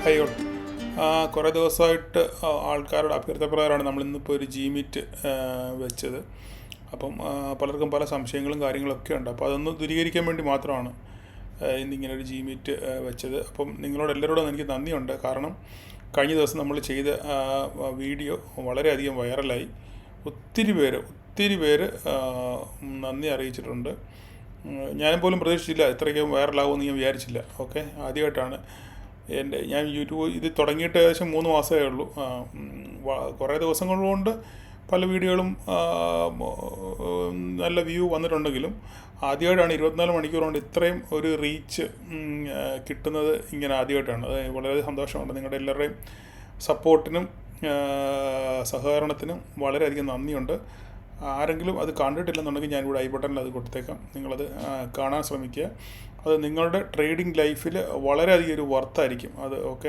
Hi all. കുറേ ദിവസമായിട്ട് ആൾക്കാരുടെ അഭ്യർത്ഥനപ്രകാരമാണ് നമ്മളിന്നിപ്പോൾ ഒരു മീറ്റ് വെച്ചത്. അപ്പം പലർക്കും പല സംശയങ്ങളും കാര്യങ്ങളൊക്കെ ഉണ്ട്. അപ്പോൾ അതൊന്ന് ദൂരീകരിക്കാൻ വേണ്ടി മാത്രമാണ് ഇന്നിങ്ങനെ ഒരു മീറ്റ് വെച്ചത്. അപ്പം നിങ്ങളോട് എല്ലാവരോടും എനിക്ക് നന്ദിയുണ്ട്. കാരണം കഴിഞ്ഞ ദിവസം നമ്മൾ ചെയ്ത വീഡിയോ വളരെയധികം വൈറലായി. ഒത്തിരി പേര് നന്ദി അറിയിച്ചിട്ടുണ്ട്. ഞാനും പോലും പ്രതീക്ഷിച്ചില്ല ഇത്രയ്ക്കും വൈറലാകുമെന്ന് ഞാൻ വിചാരിച്ചില്ല. ഓക്കെ, ആദ്യമായിട്ടാണ് ഞാൻ യൂട്യൂബ് ഇത് തുടങ്ങിയിട്ട് ഏകദേശം 3 മാസമേ ഉള്ളൂ. കുറേ ദിവസങ്ങൾ കൊണ്ട് പല വീഡിയോകളും നല്ല വ്യൂ വന്നിട്ടുണ്ടെങ്കിലും ആദ്യമായിട്ടാണ് 24 മണിക്കൂർ കൊണ്ട് ഇത്രയും ഒരു റീച്ച് കിട്ടുന്നത്. ഇങ്ങനെ ആദ്യമായിട്ടാണ്. അത് വളരെ സന്തോഷമുണ്ട്. നിങ്ങളുടെ എല്ലാവരുടെയും സപ്പോർട്ടിനും സഹകരണത്തിനും വളരെയധികം നന്ദിയുണ്ട്. ആരെങ്കിലും അത് കണ്ടിട്ടില്ലെന്നുണ്ടെങ്കിൽ ഞാനിവിടെ ഐ ബട്ടണിൽ അത് കൊടുത്തേക്കാം. നിങ്ങളത് കാണാൻ ശ്രമിക്കുക. അത് നിങ്ങളുടെ ട്രേഡിംഗ് ലൈഫിൽ വളരെയധികം ഒരു വർത്തായിരിക്കും അത്. ഓക്കെ,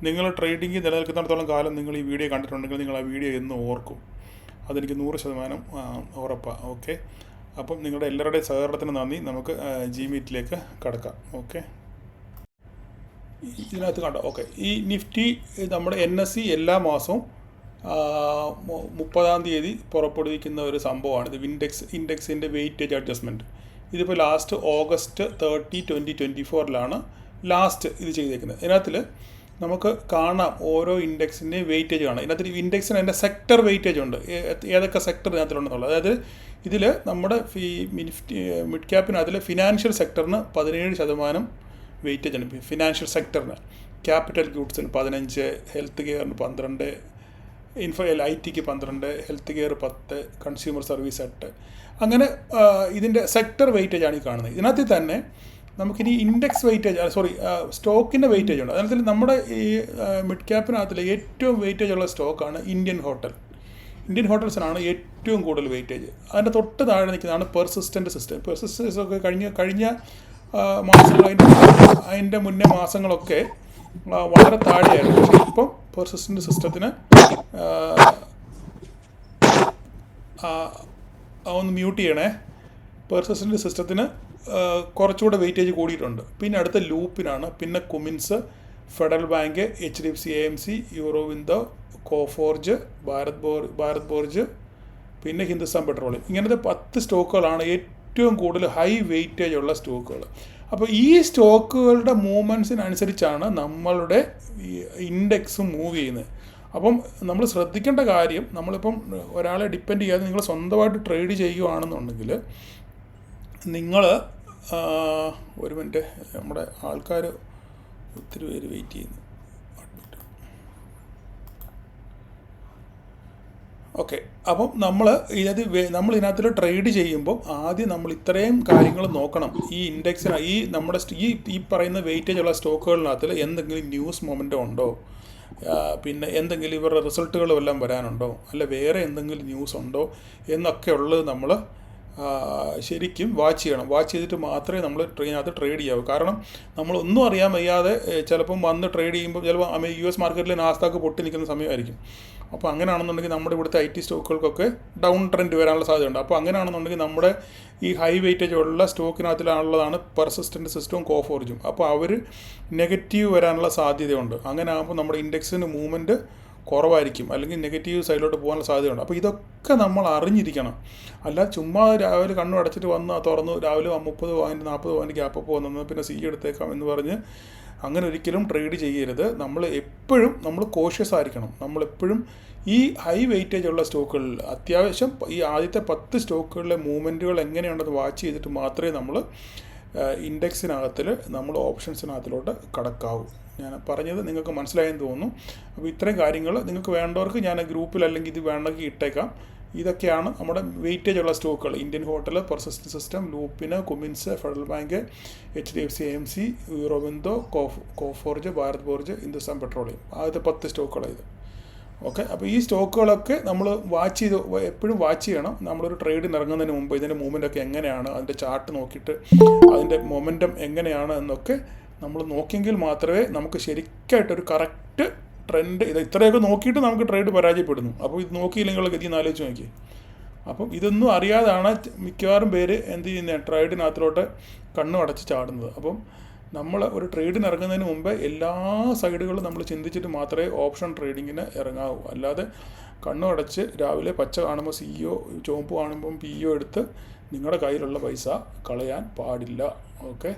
നിങ്ങൾ ട്രേഡിംഗ് നിലനിൽക്കുന്നിടത്തോളം കാലം നിങ്ങൾ ഈ വീഡിയോ കണ്ടിട്ടുണ്ടെങ്കിൽ നിങ്ങൾ ആ വീഡിയോ എന്നും ഓർക്കും. അതെനിക്ക് 100% ഉറപ്പാണ്. ഓക്കെ, അപ്പം നിങ്ങളുടെ എല്ലാവരുടെയും സഹകരണത്തിന് നന്ദി. നമുക്ക് മീറ്റിലേക്ക് കടക്കാം. ഓക്കെ, ഇതിനകത്ത് കണ്ടോ. ഓക്കെ, ഈ നിഫ്റ്റി നമ്മുടെ NSE എല്ലാ മാസവും 30-ാം തീയതി പുറപ്പെടുവിക്കുന്ന ഒരു സംഭവമാണ്. ഇത് ഇൻഡെക്സിൻ്റെ വെയിറ്റേജ് അഡ്ജസ്റ്റ്മെൻറ്റ്. ഇതിപ്പോൾ ലാസ്റ്റ് August 30, 2024 ലാസ്റ്റ് ഇത് ചെയ്തേക്കുന്നത്. ഇതിനകത്തിൽ നമുക്ക് കാണാം ഓരോ ഇൻഡെക്സിൻ്റെയും വെയിറ്റേജ് കാണാം. ഇതിനകത്ത് ഇൻഡെക്സിന് അതിൻ്റെ സെക്ടർ വെയിറ്റേജ് ഉണ്ട്, ഏതൊക്കെ സെക്ടർ ഇതിനകത്തിലുണ്ടെന്നുള്ളത്. അതായത് ഇതിൽ നമ്മുടെ മിഡ് ക്യാപ്പിന് അതിൽ ഫിനാൻഷ്യൽ സെക്ടറിന് 17% വെയിറ്റേജ് ആണ്. ഫിനാൻഷ്യൽ സെക്ടറിന് ക്യാപിറ്റൽ ഗുഡ്സിന് 15, ഹെൽത്ത് കെയറിന് 12, IT-ക്ക് 12, ഹെൽത്ത് കെയർ 10, കൺസ്യൂമർ സർവീസ് 8. അങ്ങനെ ഇതിൻ്റെ സെക്ടർ വെയിറ്റേജാണ് ഈ കാണുന്നത്. ഇതിനകത്ത് തന്നെ നമുക്കിനി ഇൻഡെക്സ് വെയിറ്റേജ് സ്റ്റോക്കിൻ്റെ വെയിറ്റേജ് ഉണ്ട്. അതിനകത്ത് നമ്മുടെ ഈ മിഡ് ക്യാപ്പിനകത്തിൽ ഏറ്റവും വെയിറ്റേജ് ഉള്ള സ്റ്റോക്കാണ് ഇന്ത്യൻ ഹോട്ടൽസിനാണ് ഏറ്റവും കൂടുതൽ വെയിറ്റേജ്. അതിൻ്റെ തൊട്ട് താഴെ നിൽക്കുന്നതാണ് പെർസിസ്റ്റൻ്റ് ഒക്കെ കഴിഞ്ഞ മാസങ്ങൾ അതിൻ്റെ മുന്നേ മാസങ്ങളൊക്കെ വളരെ താഴെയായിരുന്നു. പക്ഷേ ഇപ്പം പെർസിസ്റ്റൻ്റ് സിസ്റ്റത്തിന് ഒന്ന് മ്യൂട്ട് ചെയ്യണേ. പെർസിസ്റ്റൻ്റ് സിസ്റ്റത്തിന് കുറച്ചുകൂടെ വെയിറ്റേജ് കൂടിയിട്ടുണ്ട്. പിന്നെ അടുത്ത ലൂപ്പിനാണ്. പിന്നെ Cummins, federal bank, HDFC AMC, Aurobindo, Coforge, Bharat forge, പിന്നെ ഹിന്ദുസ്ഥാൻ പെട്രോളിയം. ഇങ്ങനത്തെ 10 സ്റ്റോക്കുകളാണ് ഏറ്റവും കൂടുതൽ ഹൈ വെയിറ്റേജ് ഉള്ള സ്റ്റോക്കുകൾ. അപ്പോൾ ഈ സ്റ്റോക്കുകളുടെ മൂവ്മെൻറ്റ്സിനനുസരിച്ചാണ് നമ്മളുടെ ഇൻഡെക്സ് മൂവ് ചെയ്യുന്നത്. അപ്പം നമ്മൾ ശ്രദ്ധിക്കേണ്ട കാര്യം, നമ്മളിപ്പം ഒരാളെ ഡിപ്പെൻഡ് ചെയ്യാതെ നിങ്ങൾ സ്വന്തമായിട്ട് ട്രേഡ് ചെയ്യുകയാണെന്നുണ്ടെങ്കിൽ നിങ്ങൾ ഒരു മിനിറ്റ്, നമ്മുടെ ആൾക്കാർ ഒത്തിരി പേര് വെയിറ്റ് ചെയ്യുന്നു. ഓക്കെ, അപ്പം നമ്മൾ ഇതിനകത്തിൽ ട്രേഡ് ചെയ്യുമ്പോൾ ആദ്യം നമ്മൾ ഇത്രയും കാര്യങ്ങൾ നോക്കണം. ഈ ഇൻഡെക്സിന് നമ്മുടെ ഈ പറയുന്ന വെയിറ്റേജ് ഉള്ള സ്റ്റോക്കുകളിനകത്തിൽ എന്തെങ്കിലും ന്യൂസ് മൊമെൻ്റോ ഉണ്ടോ, പിന്നെ എന്തെങ്കിലും ഇവരുടെ റിസൾട്ടുകൾ വല്ലതും വരാനുണ്ടോ, അല്ല വേറെ എന്തെങ്കിലും ന്യൂസ് ഉണ്ടോ എന്നൊക്കെ ഉള്ളത് നമ്മൾ ശരിക്കും വാച്ച് ചെയ്യണം. വാച്ച് ചെയ്തിട്ട് മാത്രമേ നമ്മൾ ഇതിനകത്ത് ട്രേഡ് ചെയ്യാവൂ. കാരണം നമ്മളൊന്നും അറിയാൻ വയ്യാതെ ചിലപ്പം വന്ന് ട്രേഡ് ചെയ്യുമ്പോൾ ചിലപ്പോൾ US മാർക്കറ്റിൽ നാസ്ഡാക്ക് പൊട്ടി നിൽക്കുന്ന സമയമായിരിക്കും. അപ്പോൾ അങ്ങനെയാണെന്നുണ്ടെങ്കിൽ നമ്മുടെ ഇവിടുത്തെ IT സ്റ്റോക്കുകൾക്കൊക്കെ ഡൗൺ ട്രെൻഡ് വരാനുള്ള സാധ്യതയുണ്ട്. അപ്പോൾ അങ്ങനെയാണെന്നുണ്ടെങ്കിൽ നമ്മുടെ ഈ ഹൈ വെയിറ്റേജ് ഉള്ള സ്റ്റോക്കിനകത്തിലുള്ളതാണ് പെർസിസ്റ്റൻ്റ് സിസ്റ്റവും കോഫോർജും. അപ്പോൾ അവർ നെഗറ്റീവ് വരാനുള്ള സാധ്യതയുണ്ട്. അങ്ങനെ ആകുമ്പോൾ നമ്മുടെ ഇൻഡെക്സിന് മൂവ്മെൻറ്റ് കുറവായിരിക്കും, അല്ലെങ്കിൽ നെഗറ്റീവ് സൈഡിലോട്ട് പോകാനുള്ള സാധ്യതയുണ്ട്. അപ്പോൾ ഇതൊക്കെ നമ്മൾ അറിഞ്ഞിരിക്കണം. അല്ല ചുമ്മാ രാവിലെ കണ്ണു അടച്ചിട്ട് തുറന്ന് രാവിലെ 30 പോയിൻ്റ് 40 പോയിൻ്റ് ഗ്യാപ്പ് പോകുന്നത് പിന്നെ എടുത്തേക്കാം എന്ന് പറഞ്ഞ് അങ്ങനെ ഒരിക്കലും ട്രേഡ് ചെയ്യരുത്. നമ്മൾ കോഷ്യസ് ആയിരിക്കണം. നമ്മളെപ്പോഴും ഈ ഹൈ വെയിറ്റേജ് ഉള്ള സ്റ്റോക്കുകളിൽ അത്യാവശ്യം ഈ ആദ്യത്തെ 10 സ്റ്റോക്കുകളിലെ മൂവ്മെൻറ്റുകൾ എങ്ങനെയുണ്ടെന്ന് വാച്ച് ചെയ്തിട്ട് മാത്രമേ നമ്മൾ ഇൻഡെക്സിനകത്തിൽ നമ്മൾ ഓപ്ഷൻസിനകത്തിലോട്ട് കടക്കാവൂ. ഞാൻ പറഞ്ഞത് നിങ്ങൾക്ക് മനസ്സിലായെന്ന് തോന്നുന്നു. അപ്പോൾ ഇത്രയും കാര്യങ്ങൾ നിങ്ങൾക്ക് വേണ്ടവർക്ക് ഞാൻ ഗ്രൂപ്പിൽ അല്ലെങ്കിൽ ഇത് വേണമെങ്കിൽ ഇട്ടേക്കാം. ഇതൊക്കെയാണ് നമ്മുടെ വെയിറ്റേജ് ഉള്ള സ്റ്റോക്കുകൾ. Indian hotel, persistent system, Lupin, Cummins, federal bank, HDFC AMC, Aurobindo, Coforge, Bharat forge, Hindustan petroleum. ആദ്യത്തെ 10 സ്റ്റോക്കുകളാണ് ഇത്. ഓക്കെ, അപ്പോൾ ഈ സ്റ്റോക്കുകളൊക്കെ നമ്മൾ എപ്പോഴും വാച്ച് ചെയ്യണം. നമ്മളൊരു ട്രേഡിന് ഇറങ്ങുന്നതിന് മുമ്പ് ഇതിൻ്റെ മൂവ്മെൻറ്റൊക്കെ എങ്ങനെയാണ്, അതിൻ്റെ ചാർട്ട് നോക്കിയിട്ട് അതിൻ്റെ മൊമെൻറ്റം എങ്ങനെയാണ് എന്നൊക്കെ നമ്മൾ നോക്കിയെങ്കിൽ മാത്രമേ നമുക്ക് ശരിക്കായിട്ടൊരു കറക്റ്റ് ട്രെൻഡ് ഇത്രയൊക്കെ നോക്കിയിട്ട് നമുക്ക് ട്രേഡ് പരാജയപ്പെടുന്നു. അപ്പോൾ ഇത് നോക്കിയില്ലെങ്കിൽ ഗതി ആലോചിച്ച് നോക്കി. അപ്പം ഇതൊന്നും അറിയാതാണ് മിക്കവാറും പേര് എന്ത് ചെയ്യുന്നത്, ട്രേഡിനകത്തിലോട്ട് കണ്ണും അടച്ച് ചാടുന്നത്. അപ്പം നമ്മൾ ഒരു ട്രേഡിന് ഇറങ്ങുന്നതിന് മുമ്പ് എല്ലാ സൈഡുകളും നമ്മൾ ചിന്തിച്ചിട്ട് മാത്രമേ ഓപ്ഷൻ ട്രേഡിങ്ങിന് ഇറങ്ങാവൂ. അല്ലാതെ കണ്ണും അടച്ച് രാവിലെ പച്ച കാണുമ്പോൾ CEO, ചുവപ്പ് കാണുമ്പം PO എടുത്ത് നിങ്ങളുടെ കയ്യിലുള്ള പൈസ കളയാൻ പാടില്ല. ഓക്കെ,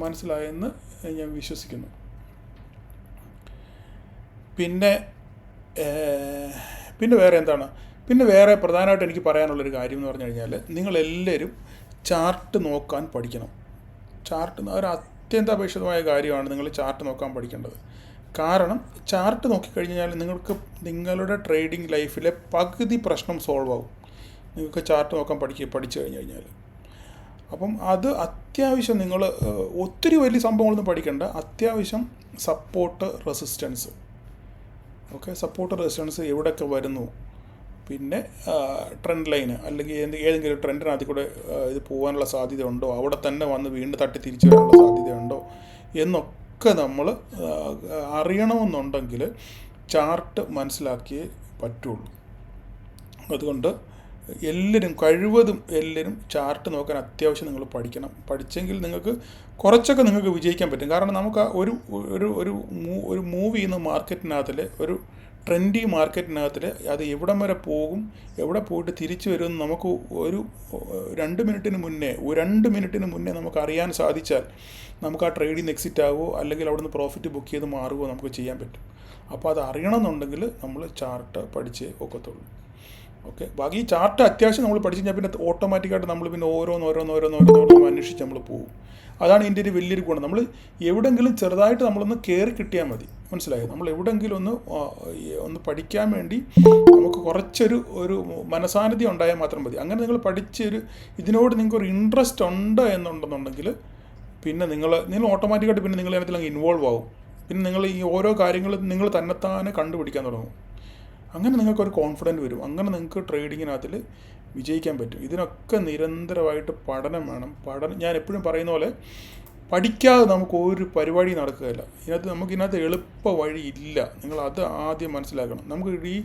മനസ്സിലായെന്ന് ഞാൻ വിശ്വസിക്കുന്നു. പിന്നെ വേറെ എന്താണ്? പിന്നെ വേറെ പ്രധാനമായിട്ട് എനിക്ക് പറയാനുള്ളൊരു കാര്യം എന്ന് പറഞ്ഞു കഴിഞ്ഞാൽ, നിങ്ങളെല്ലാവരും ചാർട്ട് നോക്കാൻ പഠിക്കണം. ചാർട്ട് ഒരു അത്യന്താപേക്ഷിതമായ കാര്യമാണ് നിങ്ങൾ ചാർട്ട് നോക്കാൻ പഠിക്കേണ്ടത്. കാരണം ചാർട്ട് നോക്കിക്കഴിഞ്ഞാൽ നിങ്ങൾക്ക് നിങ്ങളുടെ ട്രേഡിംഗ് ലൈഫിലെ പകുതി പ്രശ്നം സോൾവ് ആവും നിങ്ങൾക്ക് ചാർട്ട് നോക്കാൻ പഠിച്ചു കഴിഞ്ഞാൽ. അപ്പം അത് അത്യാവശ്യം നിങ്ങൾ ഒത്തിരി വലിയ സംഭവങ്ങളൊന്നും പഠിക്കേണ്ട, അത്യാവശ്യം support resistance, okay, support resistance എവിടെയൊക്കെ വരുന്നു, പിന്നെ ട്രെൻഡ് ലൈന് അല്ലെങ്കിൽ ഏതെങ്കിലും ട്രെൻഡിനകത്ത് കൂടെ ഇത് പോകാനുള്ള സാധ്യതയുണ്ടോ, അവിടെ തന്നെ വന്ന് വീണ്ടും തട്ടി തിരിച്ചു വരാനുള്ള സാധ്യതയുണ്ടോ എന്നൊക്കെ നമ്മൾ അറിയണമെന്നുണ്ടെങ്കിൽ ചാർട്ട് മനസ്സിലാക്കിയേ പറ്റുള്ളൂ. അതുകൊണ്ട് കഴിവതും എല്ലാവരും ചാർട്ട് നോക്കാൻ അത്യാവശ്യം നിങ്ങൾ പഠിക്കണം. പഠിച്ചെങ്കിൽ നിങ്ങൾക്ക് കുറച്ചൊക്കെ നിങ്ങൾക്ക് വിജയിക്കാൻ പറ്റും. കാരണം നമുക്ക് ഒരു മൂവ് ചെയ്യുന്ന മാർക്കറ്റിനകത്തിൽ, ഒരു ട്രെൻഡി മാർക്കറ്റിനകത്തിൽ അത് എവിടം വരെ പോകും, എവിടെ പോയിട്ട് തിരിച്ചു വരുമെന്ന് നമുക്ക് ഒരു 2 മിനിറ്റിന് മുന്നേ നമുക്ക് അറിയാൻ സാധിച്ചാൽ നമുക്ക് ആ ട്രേഡിൽ നിന്ന് എക്സിറ്റ് ആകുമോ അല്ലെങ്കിൽ അവിടെ നിന്ന് പ്രോഫിറ്റ് ബുക്ക് ചെയ്ത് മാറുമോ നമുക്ക് ചെയ്യാൻ പറ്റും. അപ്പോൾ അത് അറിയണമെന്നുണ്ടെങ്കിൽ നമ്മൾ ചാർട്ട് പഠിച്ചേ ഒക്കത്തുള്ളൂ. ഓക്കെ, ബാക്കി ഈ ചാർട്ട് അത്യാവശ്യം നമ്മൾ പഠിച്ചു കഴിഞ്ഞാൽ പിന്നെ ഓട്ടോമാറ്റിക്കായിട്ട് നമ്മൾ പിന്നെ ഓരോന്ന് അന്വേഷിച്ച് നമ്മൾ പോകും. അതാണ് ഇതിൻ്റെ ഒരു വലിയൊരു ഗുണം. നമ്മൾ എവിടെയെങ്കിലും ചെറുതായിട്ട് നമ്മളൊന്ന് കയറി കിട്ടിയാൽ മതി. മനസ്സിലായോ? നമ്മൾ എവിടെയെങ്കിലും ഒന്ന് പഠിക്കാൻ വേണ്ടി നമുക്ക് കുറച്ചൊരു മനസാന്നിധ്യം ഉണ്ടായാൽ മാത്രം മതി. അങ്ങനെ നിങ്ങൾ ഇതിനോട് നിങ്ങൾക്കൊരു ഇൻട്രസ്റ്റ് ഉണ്ട് എന്നുണ്ടെന്നുണ്ടെങ്കിൽ പിന്നെ നിങ്ങൾ ഓട്ടോമാറ്റിക്കായിട്ട് പിന്നെ നിങ്ങൾ അതിനകത്ത് ഇൻവോൾവ് ആവും. പിന്നെ നിങ്ങൾ ഈ ഓരോ കാര്യങ്ങളും നിങ്ങൾ തന്നെത്താനെ കണ്ടുപിടിക്കാൻ തുടങ്ങും. അങ്ങനെ നിങ്ങൾക്കൊരു കോൺഫിഡൻറ്റ് വരും. അങ്ങനെ നിങ്ങൾക്ക് ട്രേഡിങ്ങിനകത്തിൽ വിജയിക്കാൻ പറ്റും. ഇതിനൊക്കെ നിരന്തരമായിട്ട് പഠനം വേണം. ഞാൻ എപ്പോഴും പറയുന്ന പോലെ പഠിക്കാതെ നമുക്ക് ഒരു പരിപാടി നടക്കുകയില്ല. നമുക്കിതിനകത്ത് എളുപ്പ വഴി ഇല്ല. നിങ്ങളത് ആദ്യം മനസ്സിലാക്കണം. നമുക്ക് ഈ